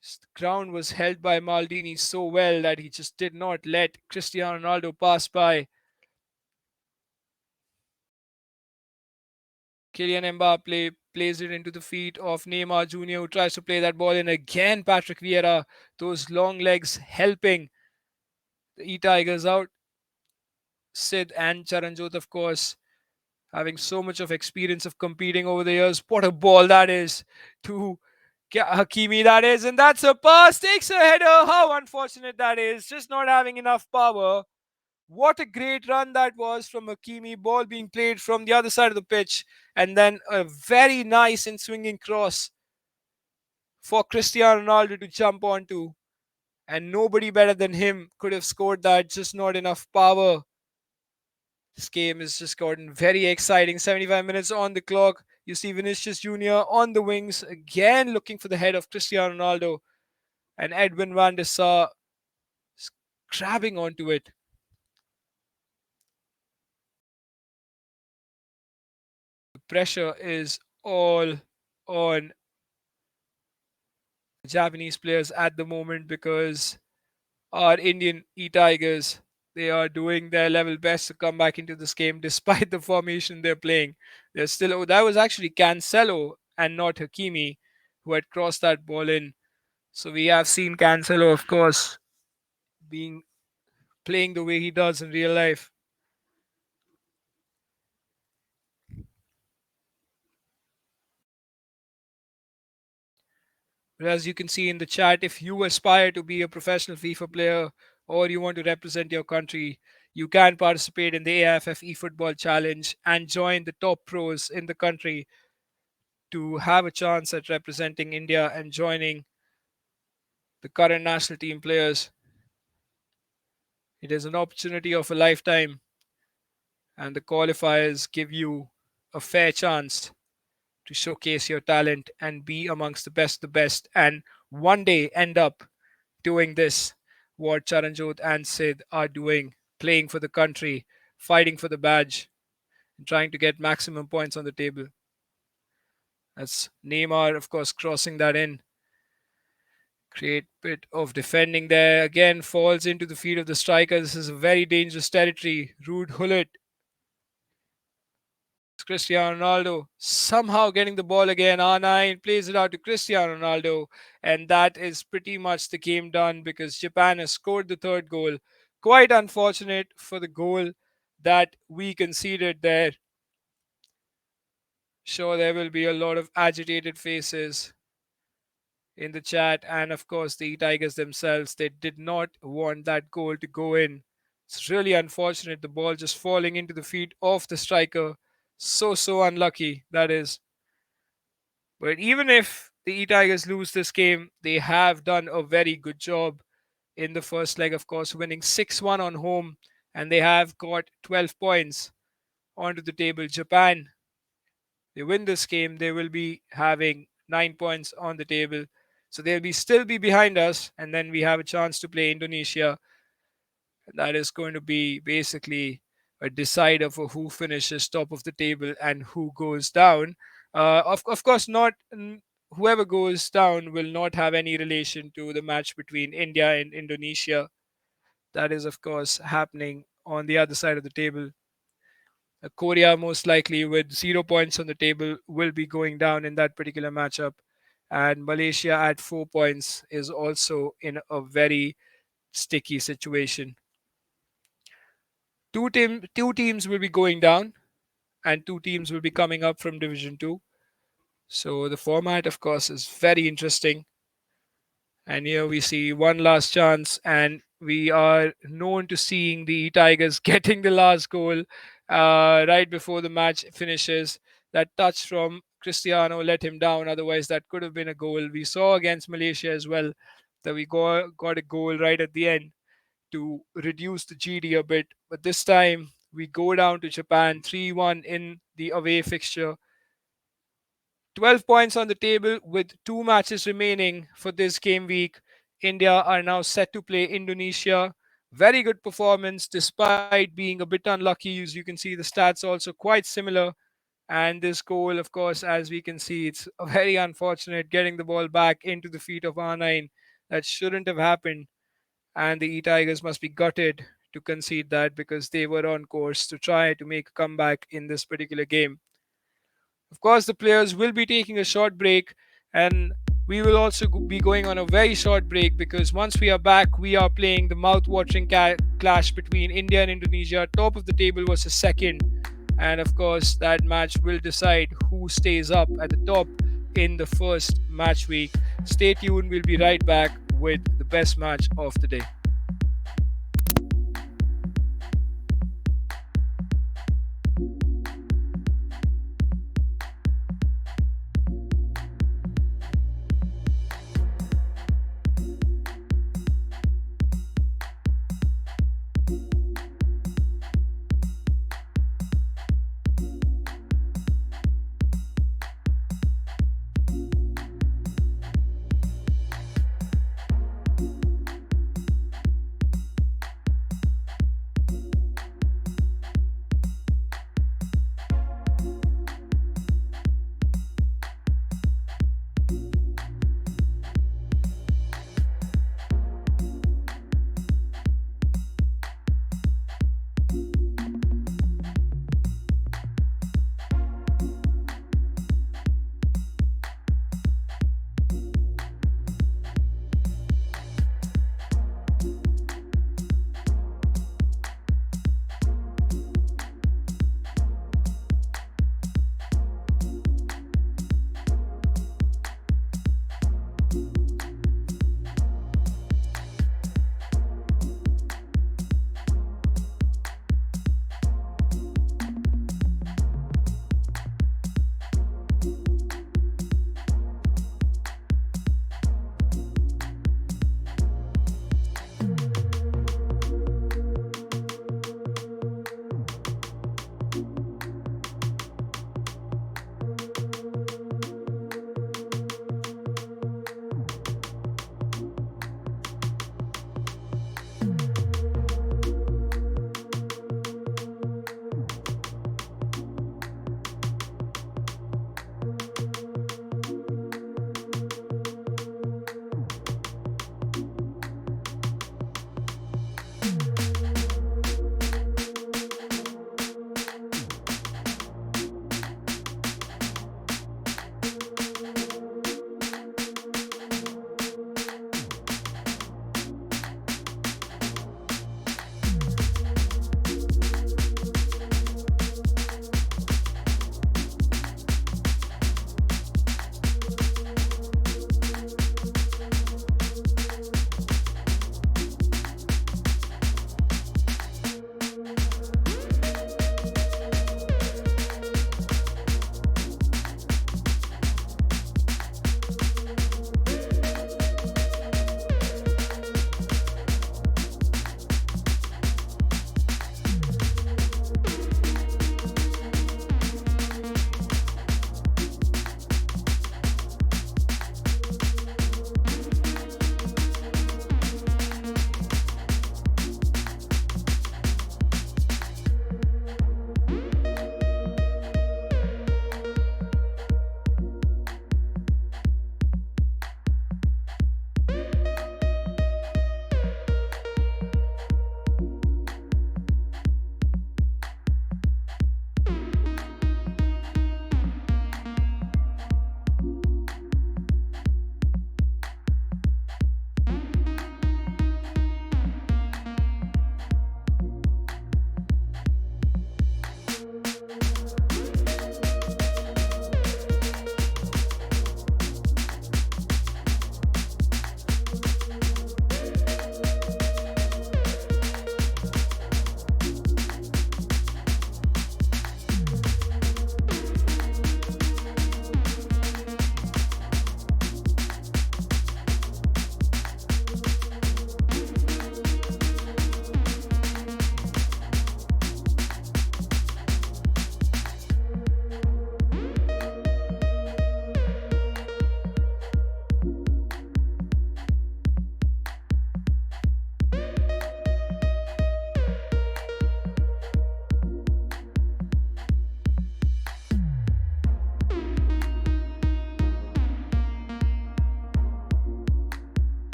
the ground was held by Maldini so well that he just did not let Cristiano Ronaldo pass by. Kylian Mbappe plays it into the feet of Neymar Jr., who tries to play that ball in again. Patrick Vieira, those long legs helping the E Tigers out. Sid and Charanjot, of course, having so much of experience of competing over the years. What a ball that is to Hakimi, that is, and that's a pass, takes a header. How unfortunate that is, just not having enough power. What a great run that was from Hakimi, ball being played from the other side of the pitch, and then a very nice and swinging cross for Cristiano Ronaldo to jump onto. And nobody better than him could have scored that, just not enough power. This game has just gotten very exciting. 75 minutes on the clock. You see Vinicius Jr. on the wings, again looking for the head of Cristiano Ronaldo. And Edwin van der Sar grabbing onto it. The pressure is all on Japanese players at the moment because our Indian E Tigers, they are doing their level best to come back into this game despite the formation they're playing. They're still, oh, that was actually Cancelo and not Hakimi who had crossed that ball in. So we have seen Cancelo, of course, being playing the way he does in real life. But as you can see in the chat, if you aspire to be a professional FIFA player or you want to represent your country, you can participate in the AIFF eFootball Challenge and join the top pros in the country to have a chance at representing India and joining the current national team players. It is an opportunity of a lifetime, and the qualifiers give you a fair chance to showcase your talent and be amongst the best, and one day end up doing this, what Charanjot and Sid are doing, playing for the country, fighting for the badge, and trying to get maximum points on the table. That's Neymar, of course, crossing that in. Great bit of defending there. Again, falls into the feet of the striker. This is a very dangerous territory. Rude Hullet. Cristiano Ronaldo somehow getting the ball again. R9 plays it out to Cristiano Ronaldo. And that is pretty much the game done because Japan has scored the third goal. Quite unfortunate for the goal that we conceded there. Sure, there will be a lot of agitated faces in the chat, and of course the Tigers themselves, they did not want that goal to go in. It's really unfortunate, the ball just falling into the feet of the striker. So unlucky, that is. But even if the Tigers lose this game, they have done a very good job in the first leg, of course, winning 6-1 on home, and they have got 12 points onto the table. Japan, they win this game, they will be having 9 points on the table. So they'll be still be behind us, and then we have a chance to play Indonesia. That is going to be basically a decider for who finishes top of the table and who goes down. Of course, not whoever goes down will not have any relation to the match between India and Indonesia. That is, of course, happening on the other side of the table. Korea, most likely with 0 points on the table, will be going down in that particular matchup. And Malaysia at 4 points is also in a very sticky situation. Two teams will be going down, and two teams will be coming up from Division 2. So the format, of course, is very interesting. And here we see one last chance, and we are known to seeing the Tigers getting the last goal right before the match finishes. That touch from Cristiano let him down, otherwise, that could have been a goal. We saw against Malaysia as well that we got a goal right at the end to reduce the GD a bit. But this time, we go down to Japan 3-1 in the away fixture. 12 points on the table with two matches remaining for this game week. India are now set to play Indonesia. Very good performance despite being a bit unlucky. As you can see, the stats also quite similar. And this goal, of course, as we can see, it's very unfortunate getting the ball back into the feet of R9. That shouldn't have happened. And the E-Tigers must be gutted to concede that because they were on course to try to make a comeback in this particular game. Of course, the players will be taking a short break, and we will also be going on a very short break because once we are back, we are playing the mouth-watering clash between India and Indonesia, top of the table versus second. And of course, that match will decide who stays up at the top in the first match week. Stay tuned, we'll be right back with the best match of the day.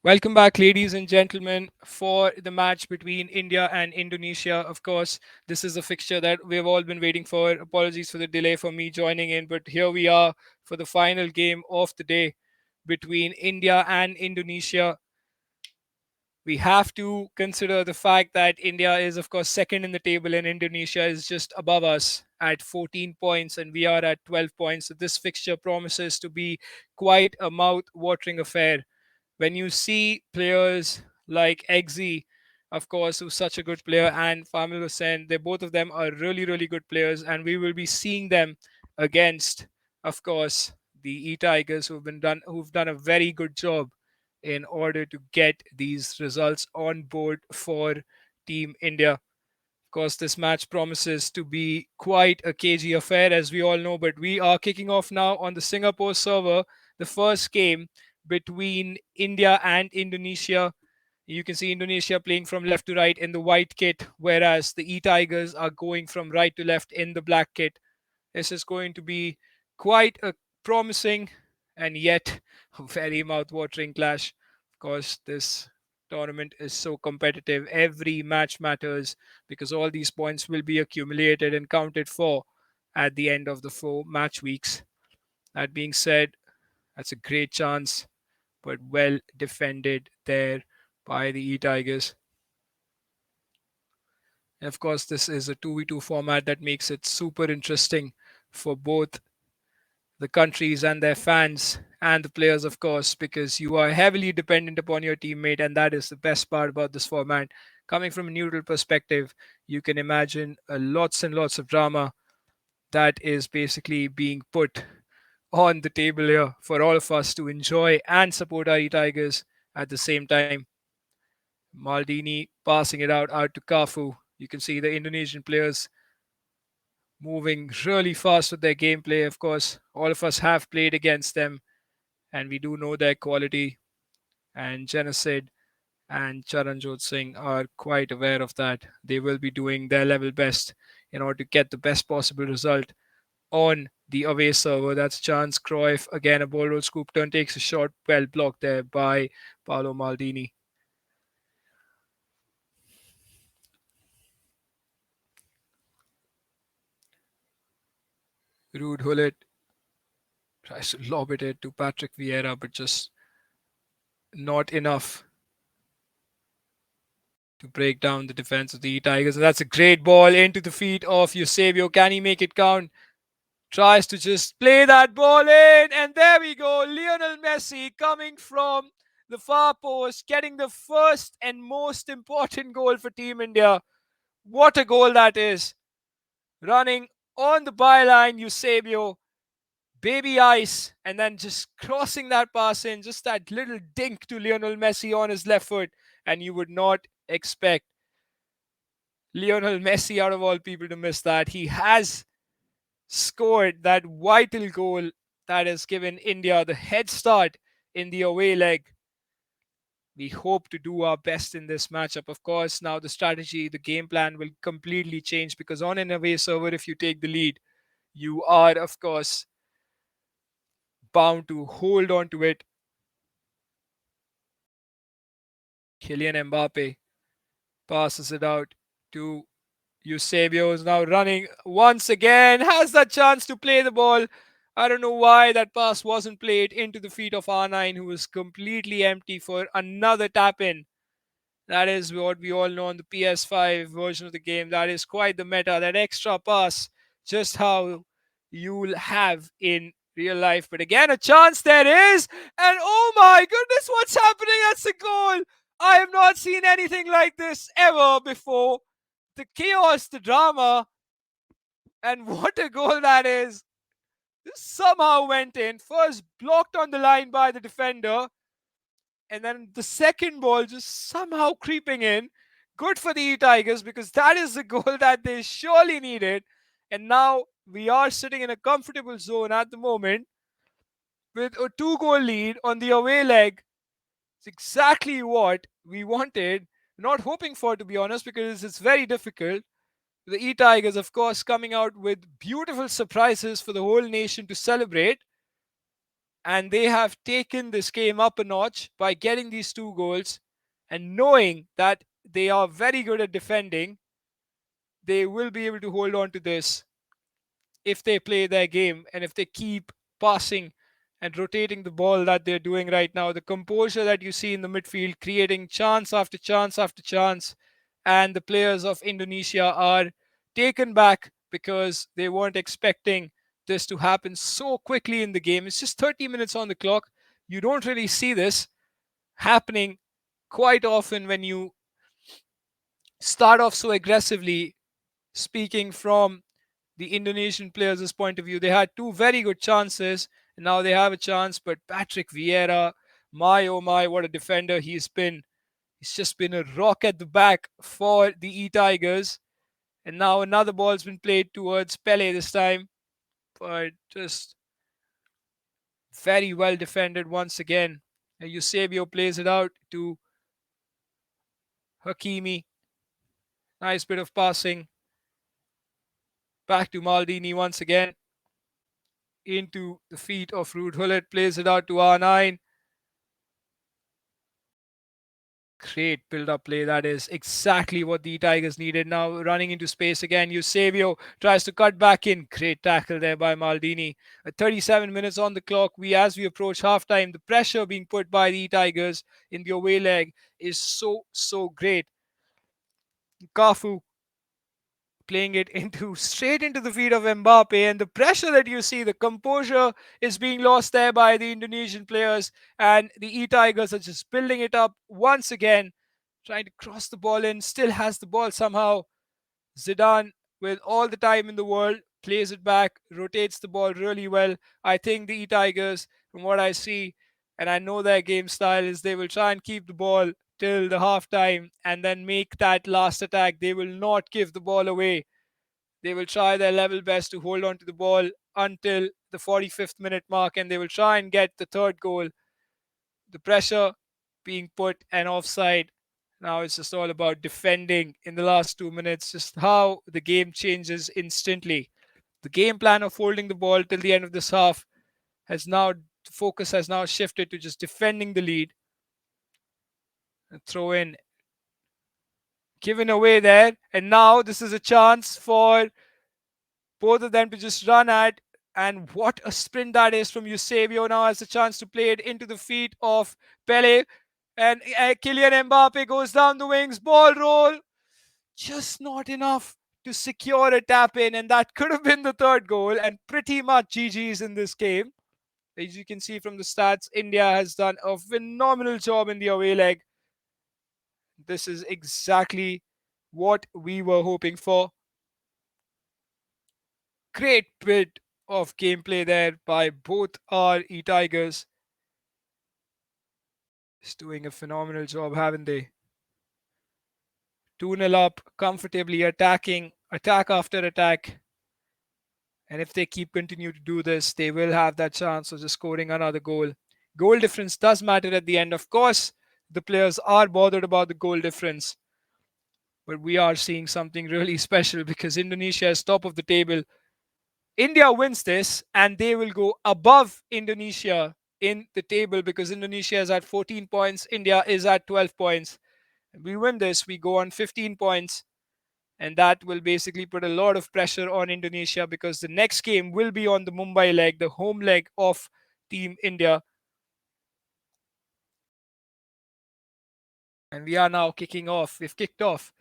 Welcome back, ladies and gentlemen, for the match between India and Indonesia. Of course, this is a fixture that we've all been waiting for. Apologies for the delay for me joining in, but here we are for the final game of the day between India and Indonesia. We have to consider the fact that India is, of course, second in the table and Indonesia is just above us at 14 points and we are at 12 points. So, this fixture promises to be quite a mouth watering affair when you see players like Eggsy, of course, who's such a good player, and Famil Hussain, they both of them are really, really good players, and we will be seeing them against, of course, the E Tigers who've done a very good job in order to get these results on board for Team India. Of course, this match promises to be quite a cagey affair, as we all know. But we are kicking off now on the Singapore server, the first game between India and Indonesia. You can see Indonesia playing from left to right in the white kit, whereas the E Tigers are going from right to left in the black kit. This is going to be quite a promising and yet a very mouth-watering clash. Of course, this tournament is so competitive. Every match matters because all these points will be accumulated and counted for at the end of the 4 match weeks. That being said, that's a great chance, but well defended there by the E Tigers. And of course, this is a 2v2 format that makes it super interesting for both the countries and their fans and the players, of course, because you are heavily dependent upon your teammate, and that is the best part about this format. Coming from a neutral perspective, you can imagine lots and lots of drama that is basically being put on the table here for all of us to enjoy and support our Tigers at the same time. Maldini passing it out to Kafu. You can see the Indonesian players moving really fast with their gameplay. Of course, all of us have played against them and we do know their quality. And Genocide and Charanjot Singh are quite aware of that. They will be doing their level best in order to get the best possible result on the away server. That's Chance Cruyff. Again, a ball roll scoop turn takes a shot, well blocked there by Paolo Maldini. Rude Hullet tries to lob it to Patrick Vieira, but just not enough to break down the defense of the Tigers. And that's a great ball into the feet of Eusebio. Can he make it count? Tries to just play that ball in, and there we go. Lionel Messi coming from the far post, getting the first and most important goal for Team India. What a goal that is! Running on the byline, Eusebio, baby ice, and then just crossing that pass in, just that little dink to Lionel Messi on his left foot, and you would not expect Lionel Messi, out of all people, to miss that. He has scored that vital goal that has given India the head start in the away leg. We hope to do our best in this matchup. Of course, now the strategy, the game plan will completely change because on an away server, if you take the lead, you are, of course, bound to hold on to it. Kylian Mbappe passes it out to Eusebio, is now running once again, has that chance to play the ball. I don't know why that pass wasn't played into the feet of R9, who was completely empty for another tap in. That is what we all know on the PS5 version of the game. That is quite the meta. That extra pass, just how you'll have in real life. But again, a chance there is. And oh my goodness, what's happening? That's a goal. I have not seen anything like this ever before. The chaos, the drama, and what a goal that is. This somehow went in. First blocked on the line by the defender, and then the second ball just somehow creeping in. Good for the Tigers because that is the goal that they surely needed. And now we are sitting in a comfortable zone at the moment with a 2 goal lead on the away leg. It's exactly what we wanted, not hoping for, to be honest, because it's very difficult. The E Tigers, of course, coming out with beautiful surprises for the whole nation to celebrate. And they have taken this game up a notch by getting these two goals and knowing that they are very good at defending. They will be able to hold on to this if they play their game and if they keep passing and rotating the ball that they're doing right now. The composure that you see in the midfield, creating chance after chance after chance, and the players of Indonesia are taken back because they weren't expecting this to happen so quickly in the game. It's just 30 minutes on the clock. You don't really see this happening quite often when you start off so aggressively. Speaking from the Indonesian players' point of view, they had two very good chances, and now they have a chance. But Patrick Vieira, my oh my, what a defender he's been! He's just been a rock at the back for the E Tigers. And now another ball's been played towards Pele this time, but just very well defended once again. And Eusebio plays it out to Hakimi. Nice bit of passing. Back to Maldini once again. Into the feet of Ruud Gullit. Plays it out to R9. Great build-up play. That is exactly what the Tigers needed. Now running into space again. Eusebio tries to cut back in. Great tackle there by Maldini. 37 minutes on the clock. As we approach halftime, the pressure being put by the Tigers in the away leg is so great. Kafu playing it into straight into the feet of Mbappe, and the pressure that you see, the composure is being lost there by the Indonesian players, and the E Tigers are just building it up once again, trying to cross the ball in. Still has the ball somehow. Zidane, with all the time in the world, plays it back, rotates the ball really well. I think the E Tigers, from what I see, and I know their game style, is they will try and keep the ball till the half time and then make that last attack. They will not give the ball away. They will try their level best to hold on to the ball until the 45th minute mark, and they will try and get the third goal. The pressure being put and offside. Now it's just all about defending in the last 2 minutes, just how the game changes instantly. The game plan of holding the ball till the end of this half has now, focus has now shifted to just defending the lead. And throw in given away there, and now this is a chance for both of them to just run at. And what a sprint that is from Eusebio. Now has a chance to play it into the feet of Pele. And Kylian Mbappe goes down the wings, ball roll, just not enough to secure a tap in, and that could have been the third goal, and pretty much GG's in this game. As you can see from the stats, India has done a phenomenal job in the away leg. This is exactly what we were hoping for. Great bit of gameplay there by both our E Tigers. Just doing a phenomenal job, haven't they? 2-0 up, comfortably attacking, attack after attack. And if they continue to do this, they will have that chance of just scoring another goal. Goal difference does matter at the end. Of course, the players are bothered about the goal difference. But we are seeing something really special because Indonesia is top of the table. India wins this and they will go above Indonesia in the table because Indonesia is at 14 points, India is at 12 points. We win this, we go on 15 points, and that will basically put a lot of pressure on Indonesia because the next game will be on the Mumbai leg, the home leg of Team India. And we are now kicking off. We've kicked off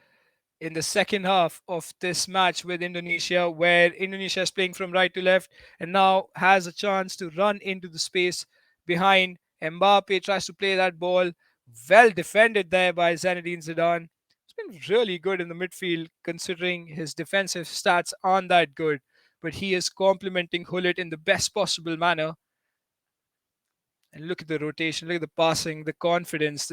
in the second half of this match with Indonesia, where Indonesia is playing from right to left and now has a chance to run into the space behind. Mbappe tries to play that ball. Well defended there by Zinedine Zidane. He's been really good in the midfield considering his defensive stats aren't that good, but he is complementing Hullet in the best possible manner. And look at the rotation, look at the passing, the confidence.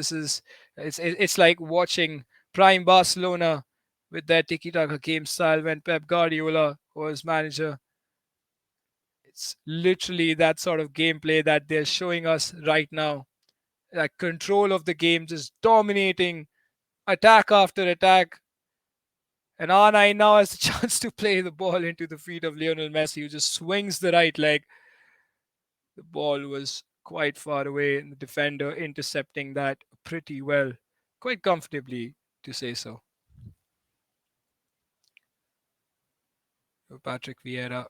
It's like watching prime Barcelona with their tiki-taka game style when Pep Guardiola was manager. It's literally that sort of gameplay that they're showing us right now. That control of the game, just dominating attack after attack. And R9 now has the chance to play the ball into the feet of Lionel Messi, who just swings the right leg. The ball was quite far away, and the defender intercepting that pretty well, quite comfortably, to say so. Patrick Vieira,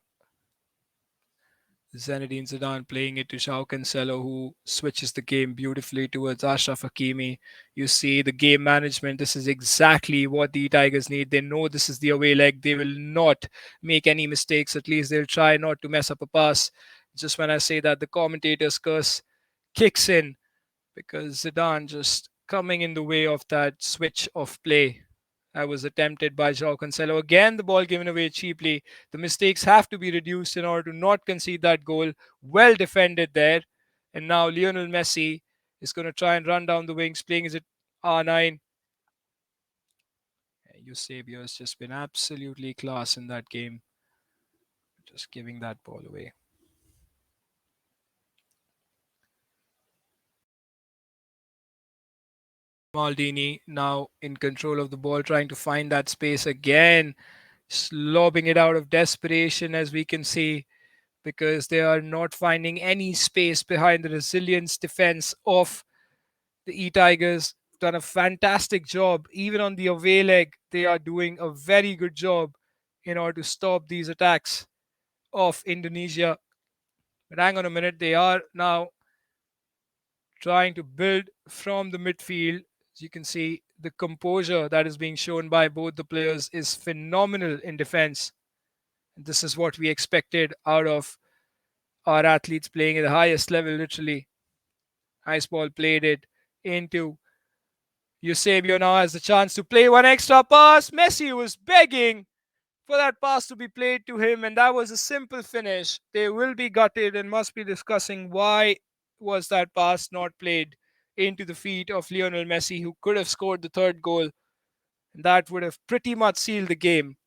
Zinedine Zidane playing it to João Cancelo, who switches the game beautifully towards Ashraf Hakimi. You see the game management. This is exactly what the Tigers need. They know this is the away leg. They will not make any mistakes. At least they'll try not to mess up a pass. Just when I say that, the commentator's curse kicks in because Zidane just coming in the way of that switch of play that was attempted by João Cancelo. Again, the ball given away cheaply. The mistakes have to be reduced in order to not concede that goal. Well defended there. And now Lionel Messi is going to try and run down the wings, playing as it R9. Eusebio has just been absolutely class in that game, just giving that ball away. Maldini now in control of the ball, trying to find that space again, lobbing it out of desperation, as we can see, because they are not finding any space behind the resilience defense of the E Tigers. Done a fantastic job. Even on the away leg, they are doing a very good job in order to stop these attacks of Indonesia. But hang on a minute, they are now trying to build from the midfield. As you can see, the composure that is being shown by both the players is phenomenal in defense. This is what we expected out of our athletes playing at the highest level, literally. Ice ball played it into Eusebio. Now has the chance to play one extra pass. Messi was begging for that pass to be played to him, and that was a simple finish. They will be gutted and must be discussing why was that pass not played into the feet of Lionel Messi, who could have scored the third goal. And that would have pretty much sealed the game.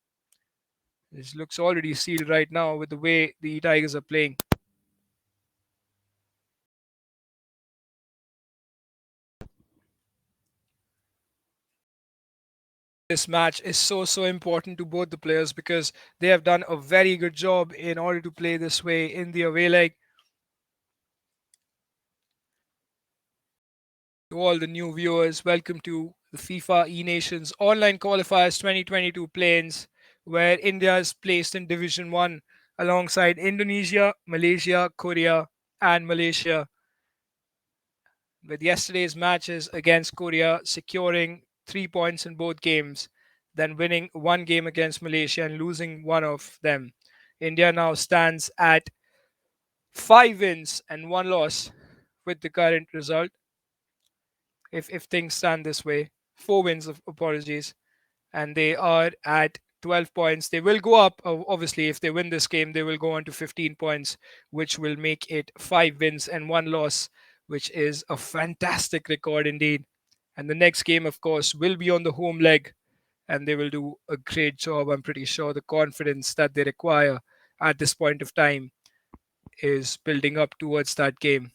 This looks already sealed right now with the way the Tigers are playing. This match is so important to both the players because they have done a very good job in order to play this way in the away leg. To all the new viewers, welcome to the FIFA E Nations Online Qualifiers 2022 play-ins, where India is placed in Division 1 alongside Indonesia, Malaysia, Korea, and Malaysia. With yesterday's matches against Korea securing 3 points in both games, then winning one game against Malaysia and losing one of them. India now stands at 5 wins and one loss with the current result. If things stand this way, 4 wins of apologies, and they are at 12 points. They will go up, obviously, if they win this game, they will go on to 15 points, which will make it 5 wins and one loss, which is a fantastic record indeed. And the next game, of course, will be on the home leg, and they will do a great job. I'm pretty sure the confidence that they require at this point of time is building up towards that game.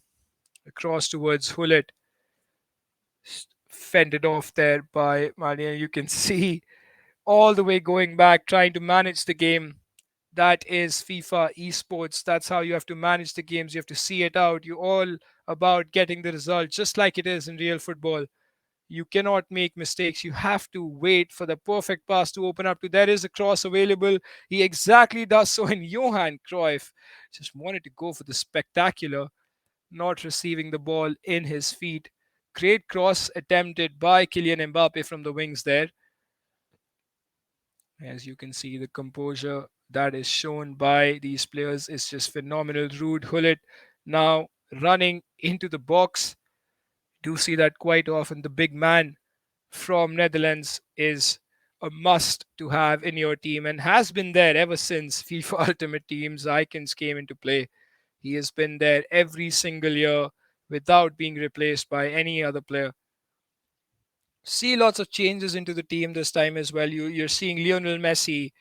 Across towards Hullet, fended off there by Mania. You can see all the way going back, trying to manage the game. That is FIFA esports. That's how you have to manage the games. You have to see it out. You all about getting the result, just like it is in real football. You cannot make mistakes. You have to wait for the perfect pass to open up to. There is a cross available. He exactly does so, and Johan Cruyff just wanted to go for the spectacular, not receiving the ball in his feet. Great cross attempted by Kylian Mbappe from the wings there. As you can see, the composure that is shown by these players is just phenomenal. Ruud Gullit now running into the box. Do see that quite often. The big man from Netherlands is a must to have in your team and has been there ever since FIFA Ultimate Team's icons came into play. He has been there every single year without being replaced by any other player. See lots of changes into the team this time as well. You're seeing Lionel Messi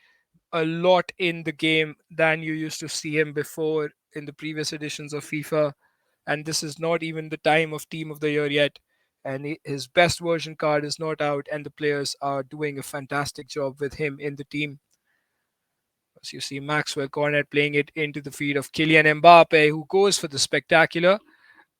a lot in the game than you used to see him before in the previous editions of FIFA. And this is not even the time of Team of the Year yet. And his best version card is not out, and the players are doing a fantastic job with him in the team. course, you see Maxwell Cornet playing it into the feet of Kylian Mbappe, who goes for the spectacular.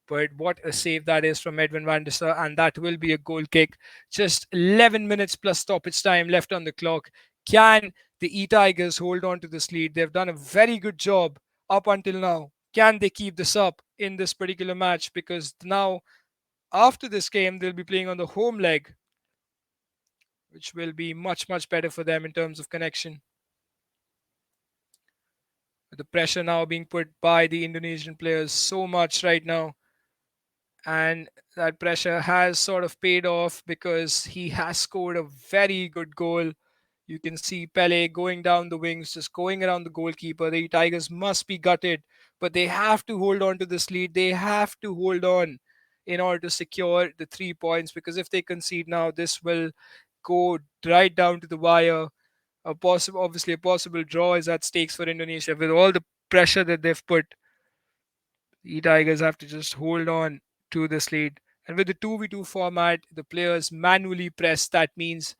But what a save that is from Edwin van der Sar, and that will be a goal kick. Just 11 minutes plus stoppage time left on the clock. Can the E Tigers hold on to this lead? They've done a very good job up until now. Can they keep this up in this particular match? Because now, after this game, they'll be playing on the home leg, which will be much, much better for them in terms of connection. The pressure now being put by the Indonesian players so much right now, and that pressure has sort of paid off because he has scored a very good goal. You can see Pele going down the wings, just going around the goalkeeper. The Tigers must be gutted, but they have to hold on to this lead. They have to hold on in order to secure the 3 points, because if they concede now, this will go right down to the wire. Obviously, a possible draw is at stakes for Indonesia with all the pressure that they've put. The Tigers have to just hold on to this lead. And with the 2v2 format, the players manually press. That means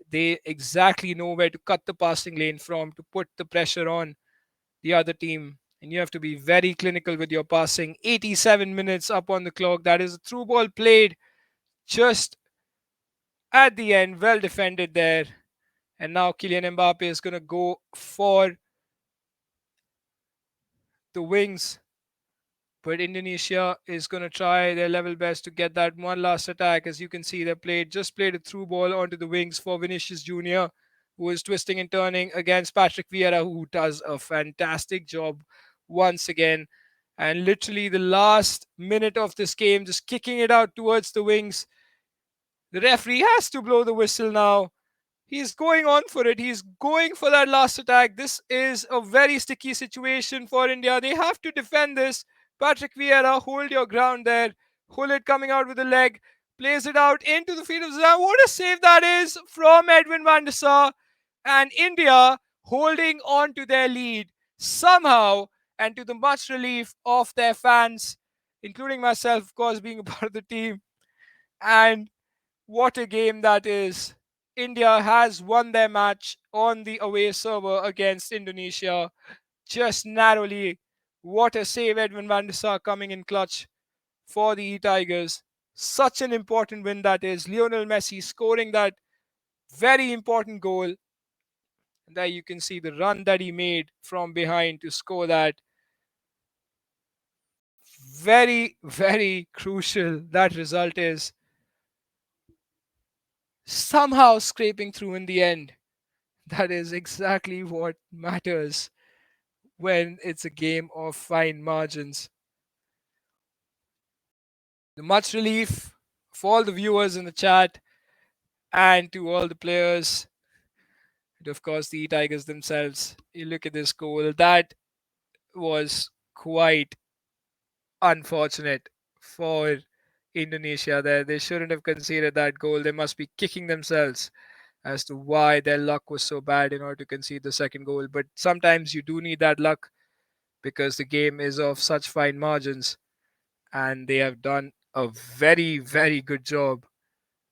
they exactly know where to cut the passing lane from to put the pressure on the other team. And you have to be very clinical with your passing. 87 minutes up on the clock. That is a through ball played just at the end. Well defended there. And now Kylian Mbappe is going to go for the wings. But Indonesia is going to try their level best to get that one last attack. As you can see, they played a through ball onto the wings for Vinicius Jr., who is twisting and turning against Patrick Vieira, who does a fantastic job once again. And literally the last minute of this game, just kicking it out towards the wings. The referee has to blow the whistle now. He's going on for it. He's going for that last attack. This is a very sticky situation for India. They have to defend this. Patrick Vieira, hold your ground there. Hullet coming out with the leg, plays it out into the field of Zidane. What a save that is from Edwin van der Sar. And India holding on to their lead somehow, and to the much relief of their fans, including myself, of course, being a part of the team. And what a game that is. India has won their match on the away server against Indonesia just narrowly. What a save, Edwin van der Sar coming in clutch for the Tigers. Such an important win that is. Lionel Messi scoring that very important goal. And there you can see the run that he made from behind to score that. Very, very crucial that result is. Somehow scraping through in the end. That is exactly what matters when it's a game of fine margins. The much relief for all the viewers in the chat and to all the players, and of course the Tigers themselves. You look at this goal, that was quite unfortunate for Indonesia there. They shouldn't have conceded that goal. They must be kicking themselves as to why their luck was so bad in order to concede the second goal. But sometimes you do need that luck because the game is of such fine margins, and they have done a very, very good job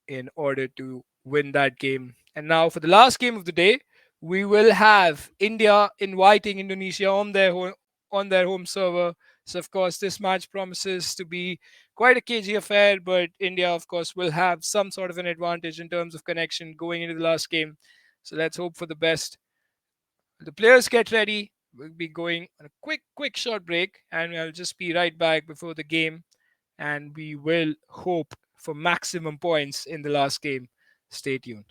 in order to win that game. And now, for the last game of the day, we will have India inviting Indonesia on their home server. So, of course, this match promises to be quite a cagey affair, but India, of course, will have some sort of an advantage in terms of connection going into the last game. So, let's hope for the best. The players get ready. We'll be going on a quick short break, and I'll just be right back before the game. And we will hope for maximum points in the last game. Stay tuned.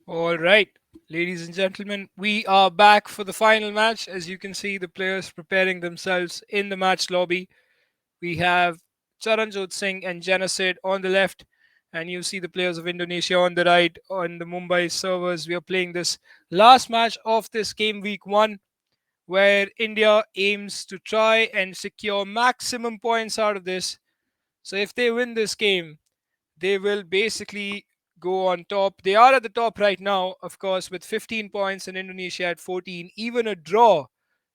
All right, ladies and gentlemen, we are back for the final match. As you can see, the players preparing themselves in the match lobby. We have Charanjot Singh and Janasid on the left, and you see the players of Indonesia on the right. On the Mumbai servers, we are playing this last match of this game week 1, where India aims to try and secure maximum points out of this. So if they win this game, they will basically go on top. They are at the top right now, of course, with 15 points and Indonesia at 14. Even a draw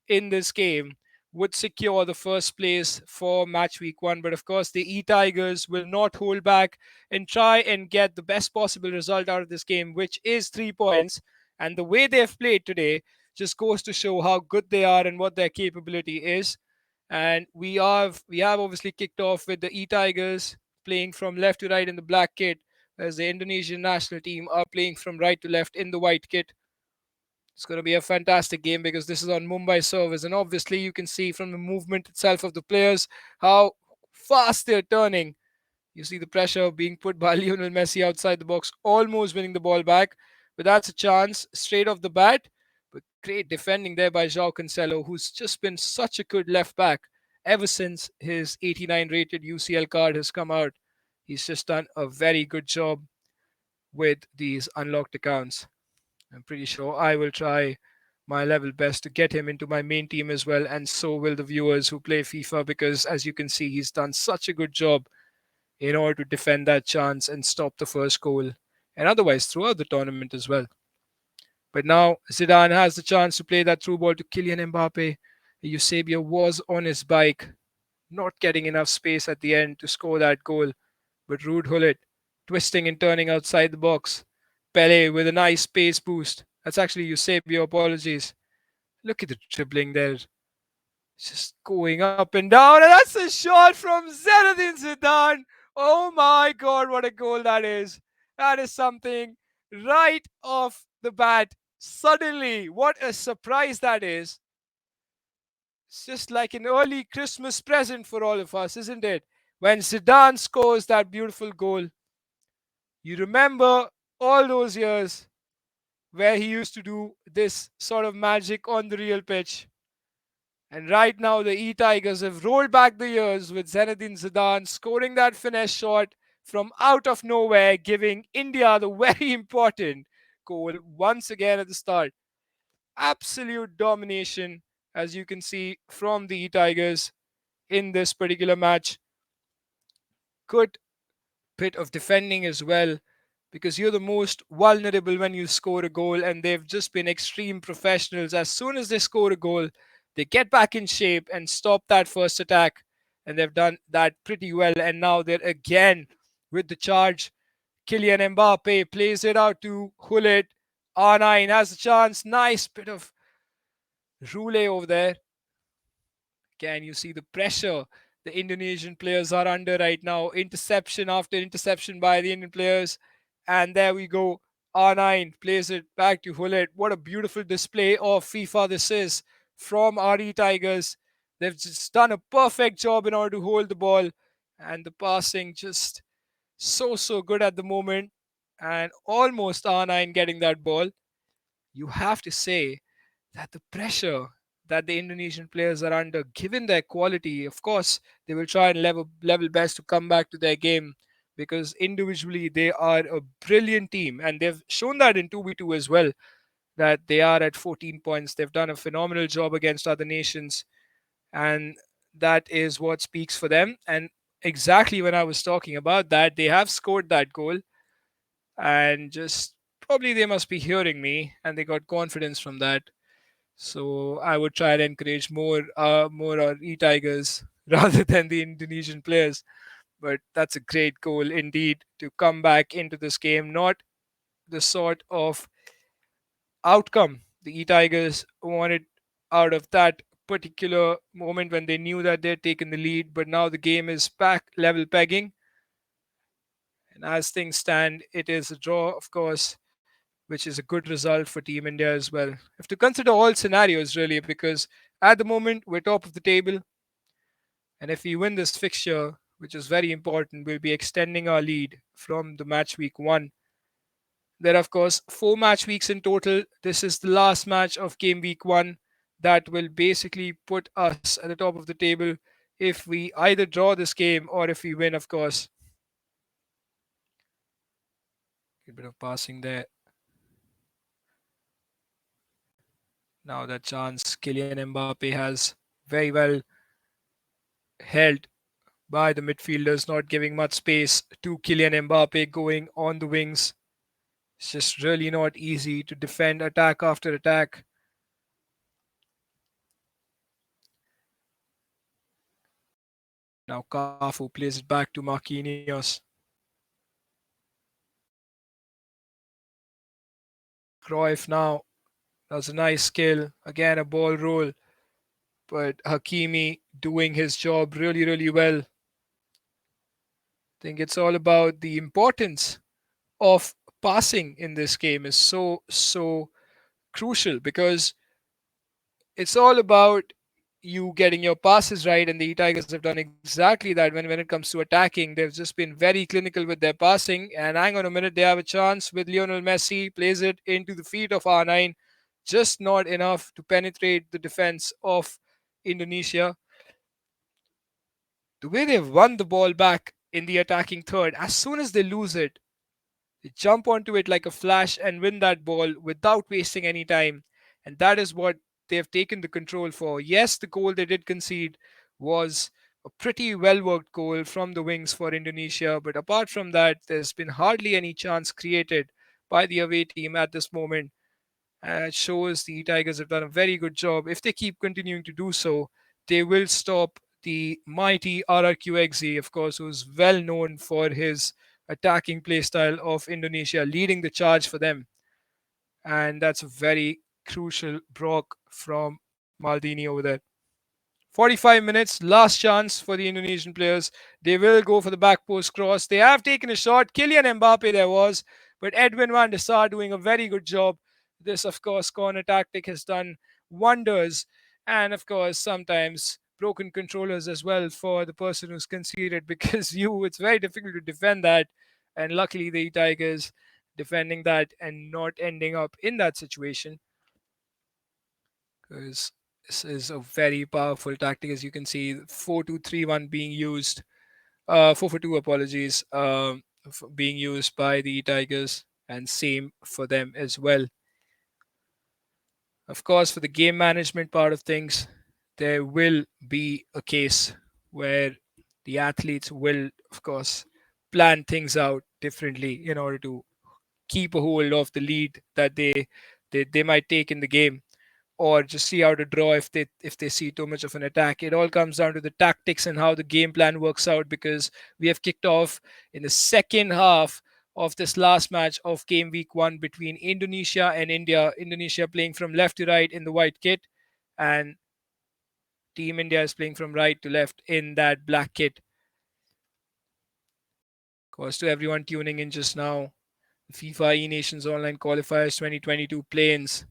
in this game would secure the first place for match week 1. But of course, the E Tigers will not hold back and try and get the best possible result out of this game, which is 3 points. And the way they've played today just goes to show how good they are and what their capability is. And we have obviously kicked off with the E Tigers playing from left to right in the black kit, whereas the Indonesian national team are playing from right to left in the white kit. It's going to be a fantastic game because this is on Mumbai servers, and obviously you can see from the movement itself of the players how fast they're turning. You see the pressure being put by Lionel Messi outside the box, almost winning the ball back, but that's a chance straight off the bat. But great defending there by João Cancelo, who's just been such a good left back ever since his 89 rated UCL card has come out. He's just done a very good job with these unlocked accounts. I'm pretty sure I will try my level best to get him into my main team as well, and so will the viewers who play FIFA because, as you can see, he's done such a good job in order to defend that chance and stop the first goal, and otherwise throughout the tournament as well. But now Zidane has the chance to play that through ball to Kylian Mbappe. Eusebio was on his bike, not getting enough space at the end to score that goal, but Rude Hullet twisting and turning outside the box. Pele with a nice pace boost. That's actually Eusebio, apologies. Look at the dribbling there. Just going up and down, and that's a shot from Zinedine Zidane. Oh my god, what a goal that is! That is something right off the bat. Suddenly, what a surprise that is! It's just like an early Christmas present for all of us, isn't it? When Zidane scores that beautiful goal, you remember all those years where he used to do this sort of magic on the real pitch. And right now, the E Tigers have rolled back the years with Zinedine Zidane scoring that finesse shot from out of nowhere, giving India the very important goal once again at the start. Absolute domination, as you can see from the E Tigers in this particular match. Good bit of defending as well, because you're the most vulnerable when you score a goal, and they've just been extreme professionals. As soon as they score a goal, they get back in shape and stop that first attack, and they've done that pretty well. And now they're again with the charge. Kylian Mbappe plays it out to Hullet. R9 has a chance. Nice bit of roulette over there. Can you see the pressure the Indonesian players are under right now? Interception after interception by the Indian players. And there we go. R9 plays it back to Hullet. What a beautiful display of FIFA this is from RE Tigers. They've just done a perfect job in order to hold the ball. And the passing just so good at the moment. And almost R9 getting that ball. You have to say that the pressure that the Indonesian players are under, given their quality, of course, they will try and level best to come back to their game because individually they are a brilliant team, and they've shown that in 2v2 as well. That they are at 14 points. They've done a phenomenal job against other nations, and that is what speaks for them. And exactly when I was talking about that, they have scored that goal, and just probably they must be hearing me, and they got confidence from that. So I would try and encourage more E Tigers rather than the Indonesian players. But that's a great goal indeed to come back into this game. Not the sort of outcome the E Tigers wanted out of that particular moment when they knew that they'd taken the lead. But now the game is back level pegging, and as things stand, it is a draw, of course, which is a good result for Team India as well. You have to consider all scenarios really, because at the moment we're top of the table, and if we win this fixture, which is very important, we'll be extending our lead from the match week 1 There are, of course, 4 match weeks in total. This is the last match of game week one that will basically put us at the top of the table if we either draw this game or if we win, of course. A bit of passing there. Now that chance Kylian Mbappe has very well held by the midfielders, not giving much space to Kylian Mbappe going on the wings. It's just really not easy to defend attack after attack. Now Cafu plays it back to Marquinhos. Cruyff now does a nice skill. Again, a ball roll. But Hakimi doing his job really, really well. I think it's all about the importance of passing in this game is so crucial because it's all about you getting your passes right, and the Tigers have done exactly that when it comes to attacking. They've just been very clinical with their passing, and hang on a minute, they have a chance with Lionel Messi, plays it into the feet of R9, just not enough to penetrate the defense of Indonesia. The way they've won the ball back in the attacking third, as soon as they lose it, they jump onto it like a flash and win that ball without wasting any time. And that is what they've taken the control for. Yes, the goal they did concede was a pretty well worked goal from the wings for Indonesia. But apart from that, there's been hardly any chance created by the away team at this moment. It shows the Tigers have done a very good job. If they keep continuing to do so, they will stop the mighty RRQXZ, of course, who's well known for his attacking playstyle of Indonesia, leading the charge for them. And that's a very crucial block from Maldini over there. 45 minutes, last chance for the Indonesian players. They will go for the back post cross. They have taken a shot. Kylian Mbappe there was, but Edwin van der Sar doing a very good job. This, of course, corner tactic has done wonders. And, of course, sometimes broken controllers as well for the person who's conceded because it's very difficult to defend that. And luckily, the Tigers defending that and not ending up in that situation because this is a very powerful tactic. As you can see, 4-2-3-1 being used, 4-4-2, apologies, being used by the Tigers, and same for them as well. Of course, for the game management part of things, there will be a case where the athletes will, of course, plan things out differently in order to keep a hold of the lead that they might take in the game, or just see how to draw if they see too much of an attack. It all comes down to the tactics and how the game plan works out because we have kicked off in the second half of this last match of game week one between Indonesia and India. Indonesia playing from left to right in the white kit, and Team India is playing from right to left in that black kit. Of course, to everyone tuning in just now, the FIFA E Nations Online Qualifiers 2022 play-ins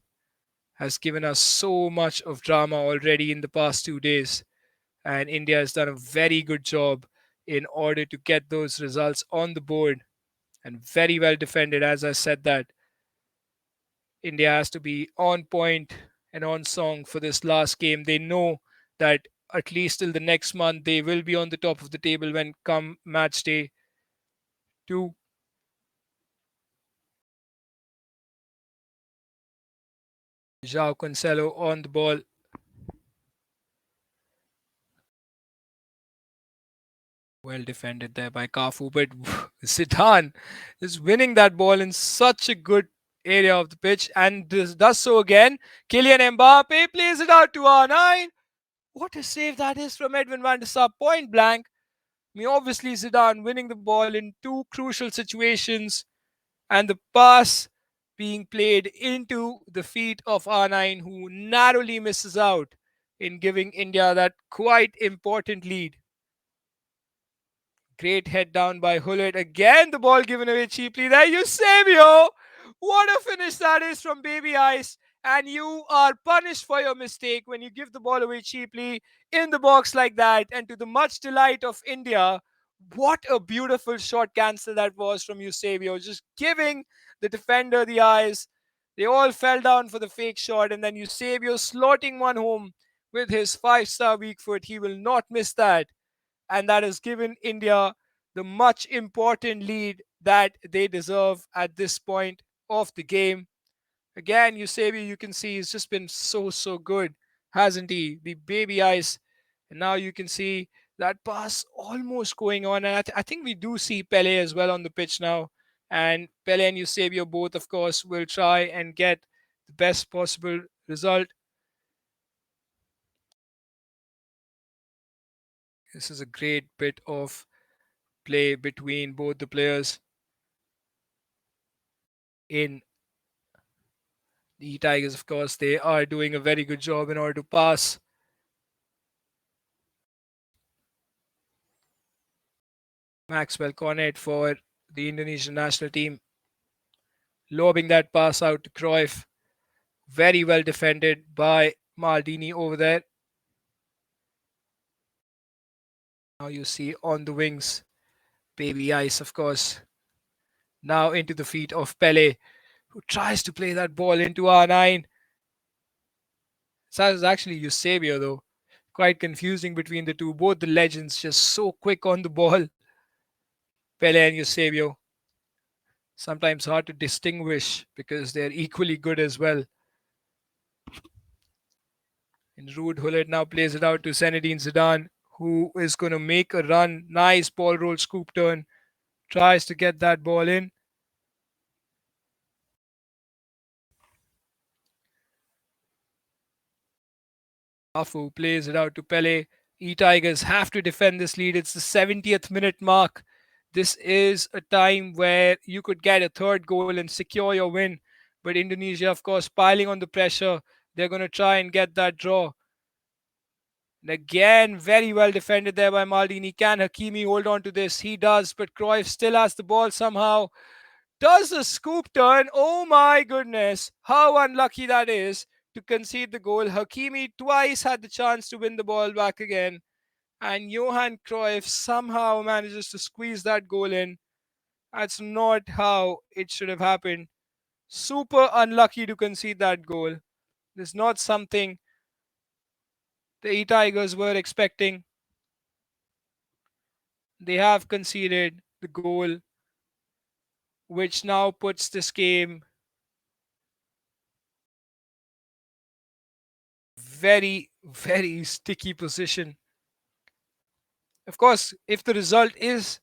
has given us so much of drama already in the past 2 days. And India has done a very good job in order to get those results on the board and very well defended. As I said, that India has to be on point and on song for this last game. They know that at least till the next month they will be on the top of the table when come match day 2. João Cancelo on the ball. Well defended there by Cafu, but Zidane is winning that ball in such a good area of the pitch and does so again. Kylian Mbappe plays it out to R9. What a save that is from Edwin van der Sar, point blank. I mean, obviously Zidane winning the ball in two crucial situations, and the pass being played into the feet of R9, who narrowly misses out in giving India that quite important lead. Great head down by Hullet. Again, the ball given away cheaply. There, Eusebio. What a finish that is from Baby Ice. And you are punished for your mistake when you give the ball away cheaply in the box like that. And to the much delight of India, What a beautiful shot cancel that was from Eusebio, just giving the defender the eyes. They all fell down for the fake shot, and then Eusebio slotting one home with his five-star weak foot. He will not miss that, and that has given India the much important lead that they deserve at this point of the game. Again, Eusebio, you can see he's just been so good, hasn't he? The baby eyes. And now you can see that pass almost going on. And I think we do see Pele as well on the pitch now. And Pele and Eusebio both, of course, will try and get the best possible result. This is a great bit of play between both the players in the Tigers. Of course, they are doing a very good job in order to pass. Maxwell Cornet for the Indonesian national team, lobbing that pass out to Cruyff. Very well defended by Maldini over there. Now you see on the wings, Baby Ice, of course. Now into the feet of Pele, who tries to play that ball into R9. So that was actually Eusebio, though. Quite confusing between the two. Both the legends just so quick on the ball. Pele and Eusebio. Sometimes hard to distinguish because they're equally good as well. And Ruud Gullit now plays it out to Zinedine Zidane, who is going to make a run. Nice ball roll scoop turn. Tries to get that ball in. Afu plays it out to Pele. E-Tigers have to defend this lead. It's the 70th minute mark. This is a time where you could get a third goal and secure your win. But Indonesia, of course, piling on the pressure. They're going to try and get that draw. And again, very well defended there by Maldini. Can Hakimi hold on to this? He does, but Cruyff still has the ball somehow. Does a scoop turn. Oh my goodness. How unlucky that is to concede the goal. Hakimi twice had the chance to win the ball back again. And Johan Cruyff somehow manages to squeeze that goal in. That's not how it should have happened. Super unlucky to concede that goal. It's not something the E Tigers were expecting. They have conceded the goal, which now puts this game very sticky position. Of course, if the result is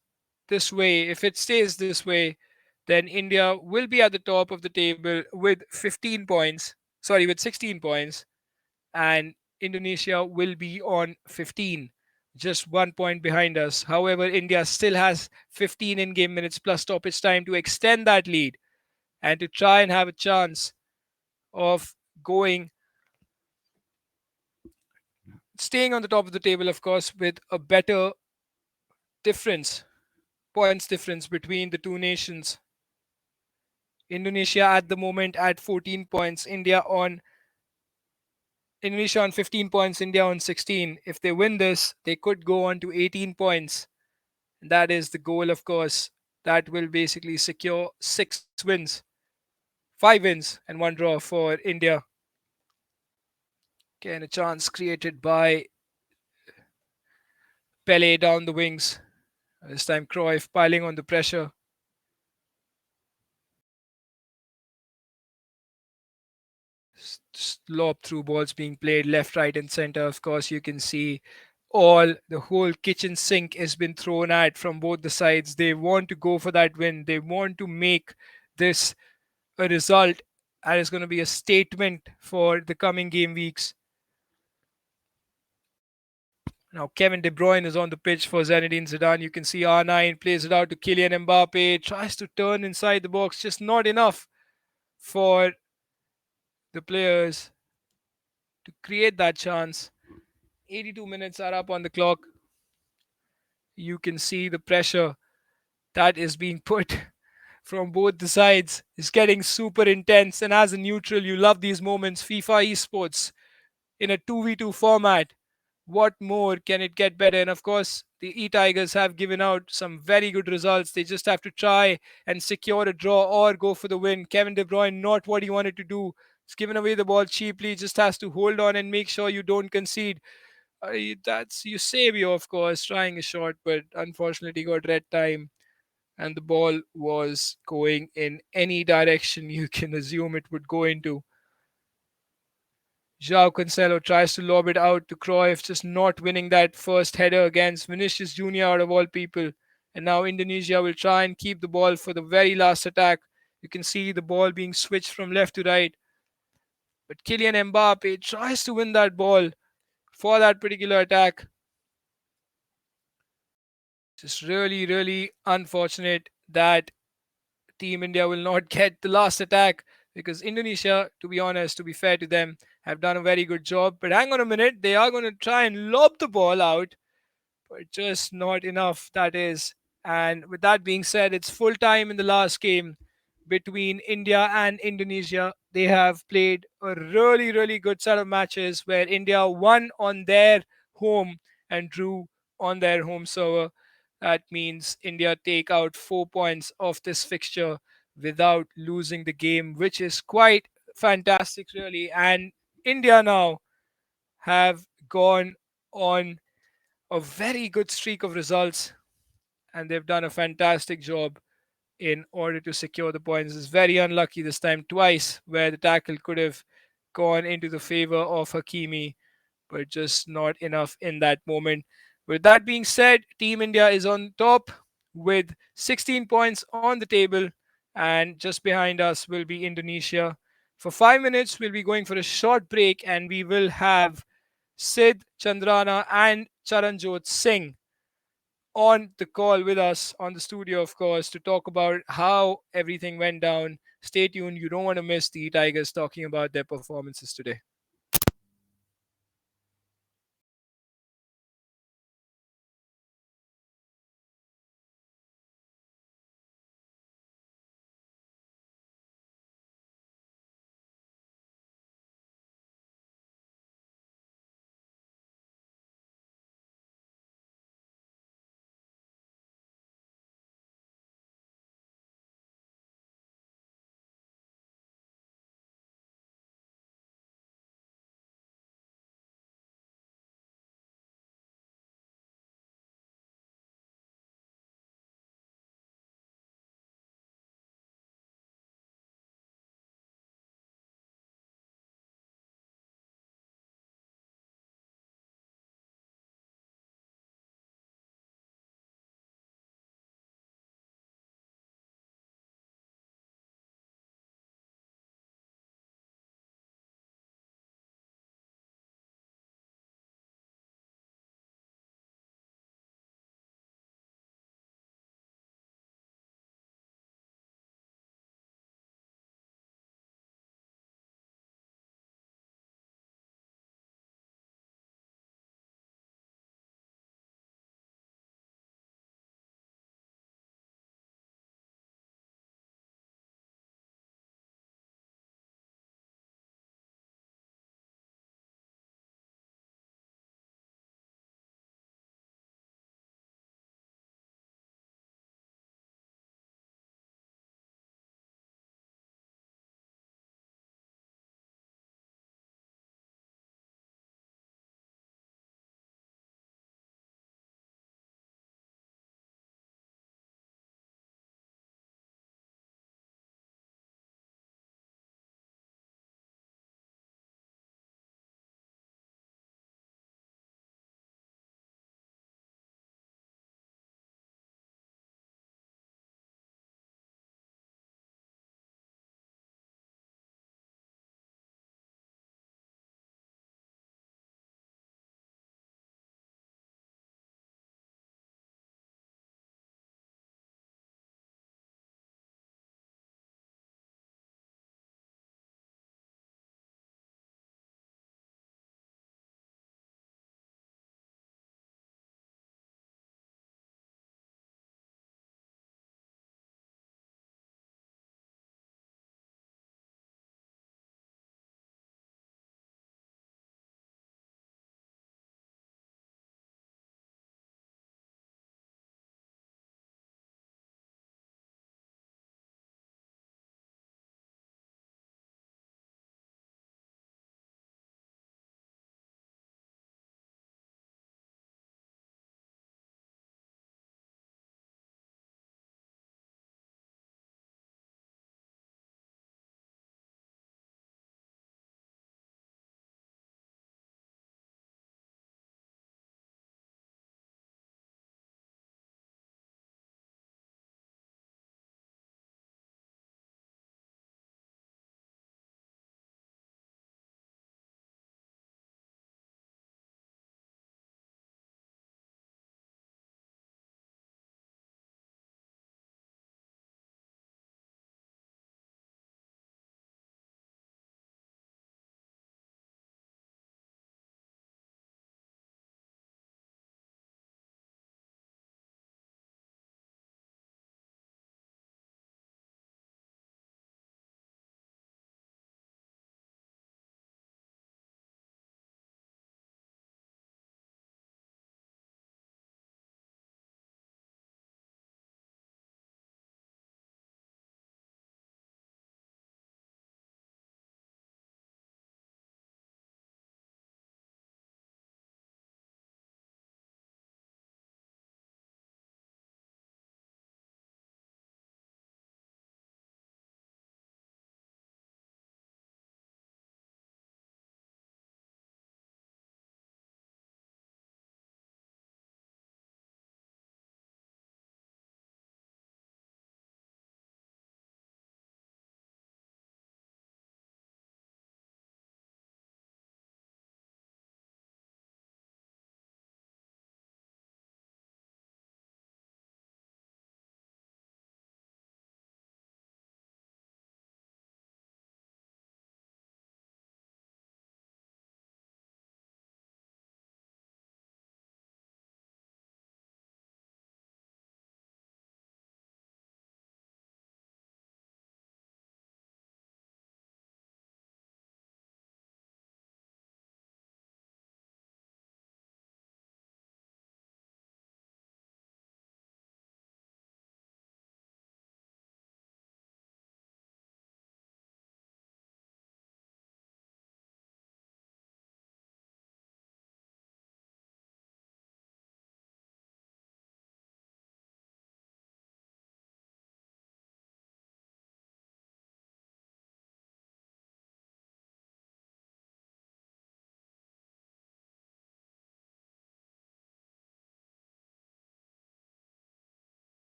this way, if it stays this way, then India will be at the top of the table with 15 points, sorry, with 16 points, and Indonesia will be on 15, just 1 point behind us. However, India still has 15 in game minutes plus stoppage time to extend that lead and to try and have a chance of going, staying on the top of the table, of course, with a better difference, points difference between the two nations. Indonesia at the moment at 14 points, Indonesia on 15 points, India on 16. If they win this, they could go on to 18 points. And that is the goal, of course. That will basically secure 6 wins, 5 wins, and 1 draw for India. Again, a chance created by Pele down the wings. This time, Cruyff piling on the pressure. Lob through balls being played left, right, and center. Of course, you can see the whole kitchen sink has been thrown at from both the sides. They want to go for that win. They want to make this a result that is going to be a statement for the coming game weeks. Now, Kevin De Bruyne is on the pitch for Zinedine Zidane. You can see R9 plays it out to Kylian Mbappe, tries to turn inside the box, just not enough for the players to create that chance. 82 minutes are up on the clock. You can see the pressure that is being put from both the sides is getting super intense. And as a neutral, you love these moments. FIFA esports in a 2v2 format. What more can it get better? And of course, the E-Tigers have given out some very good results. They just have to try and secure a draw or go for the win. Kevin De Bruyne, not what he wanted to do. He's given away the ball cheaply, just has to hold on and make sure you don't concede. That's Eusebio, of course, trying a shot, but unfortunately got red time, and the ball was going in any direction you can assume it would go into. Joao Cancelo tries to lob it out to Cruyff, just not winning that first header against Vinicius Jr. out of all people. And now Indonesia will try and keep the ball for the very last attack. You can see the ball being switched from left to right. But Kylian Mbappe tries to win that ball for that particular attack. Just really, really unfortunate that Team India will not get the last attack because Indonesia, to be honest, to be fair to them, have done a very good job. But hang on a minute, they are going to try and lob the ball out, but just not enough, that is. And with that being said, it's full time in the last game between India and Indonesia. They have played a really, really good set of matches where India won on their home and drew on their home server. That means India take out 4 points of this fixture without losing the game, which is quite fantastic, really. And India now have gone on a very good streak of results, and they've done a fantastic job in order to secure the points. It's very unlucky this time, twice, where the tackle could have gone into the favor of Hakimi, but just not enough in that moment. With that being said, Team India is on top with 16 points on the table, and just behind us will be Indonesia. For 5 minutes, we'll be going for a short break, and we will have Sid Chandrana and Charanjot Singh on the call with us on the studio, of course, to talk about how everything went down. Stay tuned. You don't want to miss the Tigers talking about their performances today.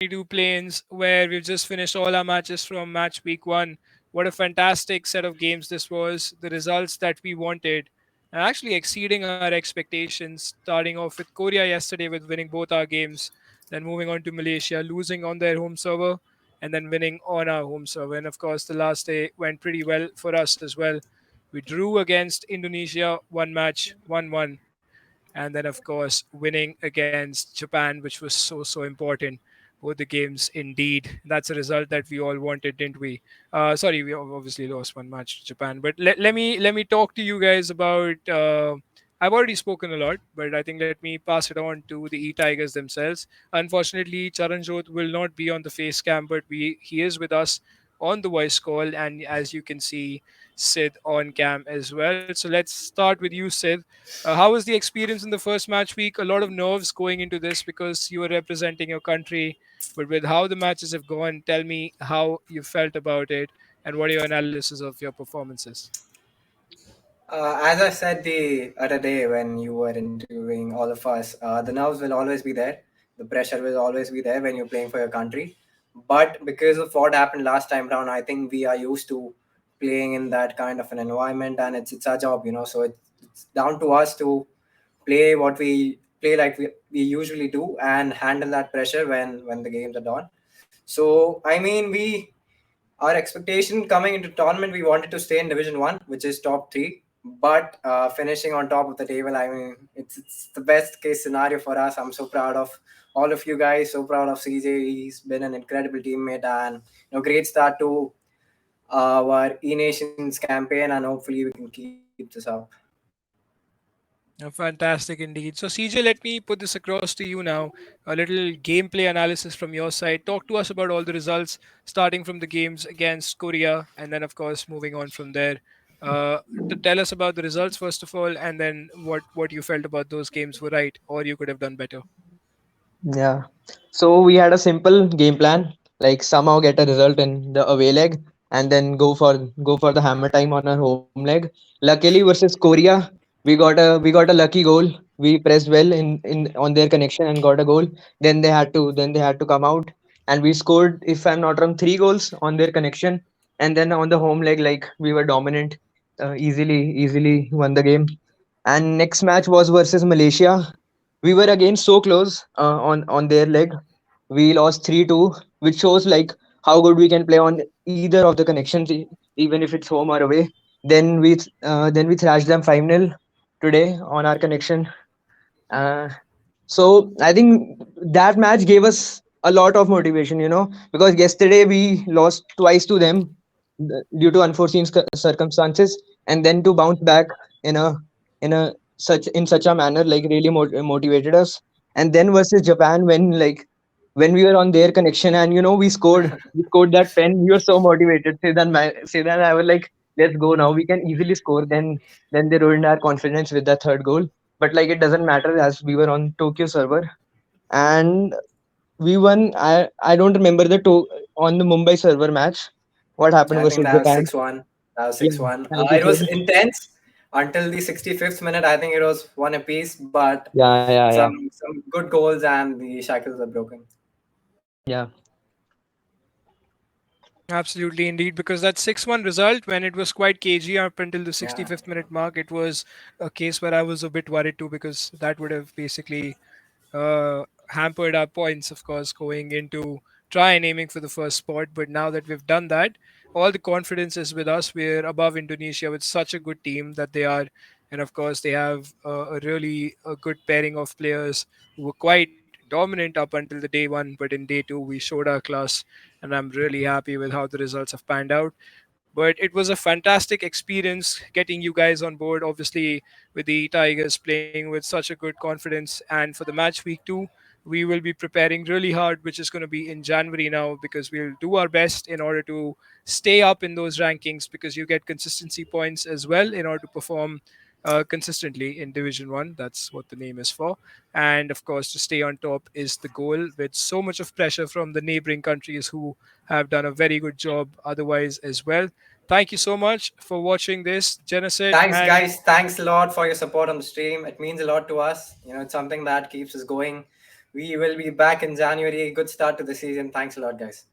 22 planes where we've just finished all our matches from match week one. What a fantastic set of games this was. The results that we wanted, and actually exceeding our expectations. Starting off with Korea yesterday with winning both our games, then moving on to Malaysia, losing on their home server, and then winning on our home server. And of course, the last day went pretty well for us as well. We drew against Indonesia, one match, 1-1, and then of course winning against Japan, which was so important. Both the games, indeed, that's a result that we all wanted, didn't we? Sorry, we obviously lost one match to Japan, but let me talk to you guys about. I've already spoken a lot, but I think let me pass it on to the E Tigers themselves. Unfortunately, Charanjot will not be on the face cam, but we he is with us on the voice call, and as you can see, Sid on cam as well. So let's start with you, Sid. How was the experience in the first match week? A lot of nerves going into this because you were representing your country. But with how the matches have gone, tell me how you felt about it and what are your analysis of your performances. As I said the other day when you were interviewing all of us, the nerves will always be there. The pressure will always be there when you're playing for your country. But because of what happened last time round, I think we are used to playing in that kind of an environment, and it's our job, So it's down to us to play what we play like we usually do and handle that pressure when the games are done. So I mean, our expectation coming into tournament, we wanted to stay in Division One, which is top three. But finishing on top of the table, I mean, it's the best case scenario for us. I'm so proud of all of you guys. So proud of CJ. He's been an incredible teammate, and great start to our E Nations campaign. And hopefully, we can keep this up. Fantastic indeed. So, CJ, let me put this across to you now. A little gameplay analysis from your side. Talk to us about all the results, starting from the games against Korea, and then, of course, moving on from there. Uh, to tell us about the results first of all, and then what you felt about those games were right, or you could have done better. Yeah. So we had a simple game plan, like somehow get a result in the away leg and then go for the hammer time on our home leg. Luckily versus Korea, we got a lucky goal. We pressed well in on their connection and got a goal. Then they had to come out and we scored, if I'm not wrong, 3 goals on their connection. And then on the home leg, like we were dominant, easily won the game. And next match was versus Malaysia. We were again so close on their leg. We lost 3-2, which shows like how good we can play on either of the connections, even if it's home or away. Then we thrashed them 5-0 today on our connection. Uh, so I think that match gave us a lot of motivation, because yesterday we lost twice to them due to unforeseen circumstances, and then to bounce back in such a manner like really motivated us. And then versus Japan, when we were on their connection and we scored that pen, we were so motivated. Say that I was like, let's go now. We can easily score. Then they ruined our confidence with that third goal, but like it doesn't matter as we were on Tokyo server and we won. I don't remember on the Mumbai server match what happened I think versus that was Japan. 6-1. That was Yeah, 6-1. thank you, It was Sid. intense until the 65th minute. I think it was one apiece, but Yeah, yeah, yeah, some good goals and the shackles were broken. yeah. Absolutely, indeed, because that 6-1 result, when it was quite cagey up until the Yeah. 65th minute mark, it was a case where I was a bit worried too, because that would have basically hampered our points, of course, going into try and aiming for the first spot. But now that we've done that, all the confidence is with us. We're above Indonesia with such a good team that they are. And of course, they have a really a good pairing of players who were quite dominant up until the day one. But in day two, we showed our class. And I'm really happy with how the results have panned out. But it was a fantastic experience getting you guys on board, obviously, with the Tigers playing with such a good confidence. And for the match week two, we will be preparing really hard, which is going to be in January now, because we'll do our best in order to stay up in those rankings, because you get consistency points as well in order to perform consistently in Division 1. That's what the name is for. And of course, to stay on top is the goal, with so much of pressure from the neighboring countries who have done a very good job otherwise as well. Thank you so much for watching this, Genesid. Thanks, And guys. Thanks a lot for your support on the stream. It means a lot to us. It's something that keeps us going. We will be back in January. Good start to the season. Thanks a lot, guys.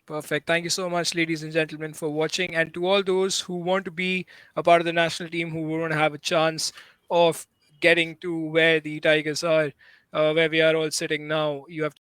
Perfect. Thank you so much, ladies and gentlemen, for watching. And to all those who want to be a part of the national team, who want to have a chance of getting to where the Tigers are, where we are all sitting now, you have to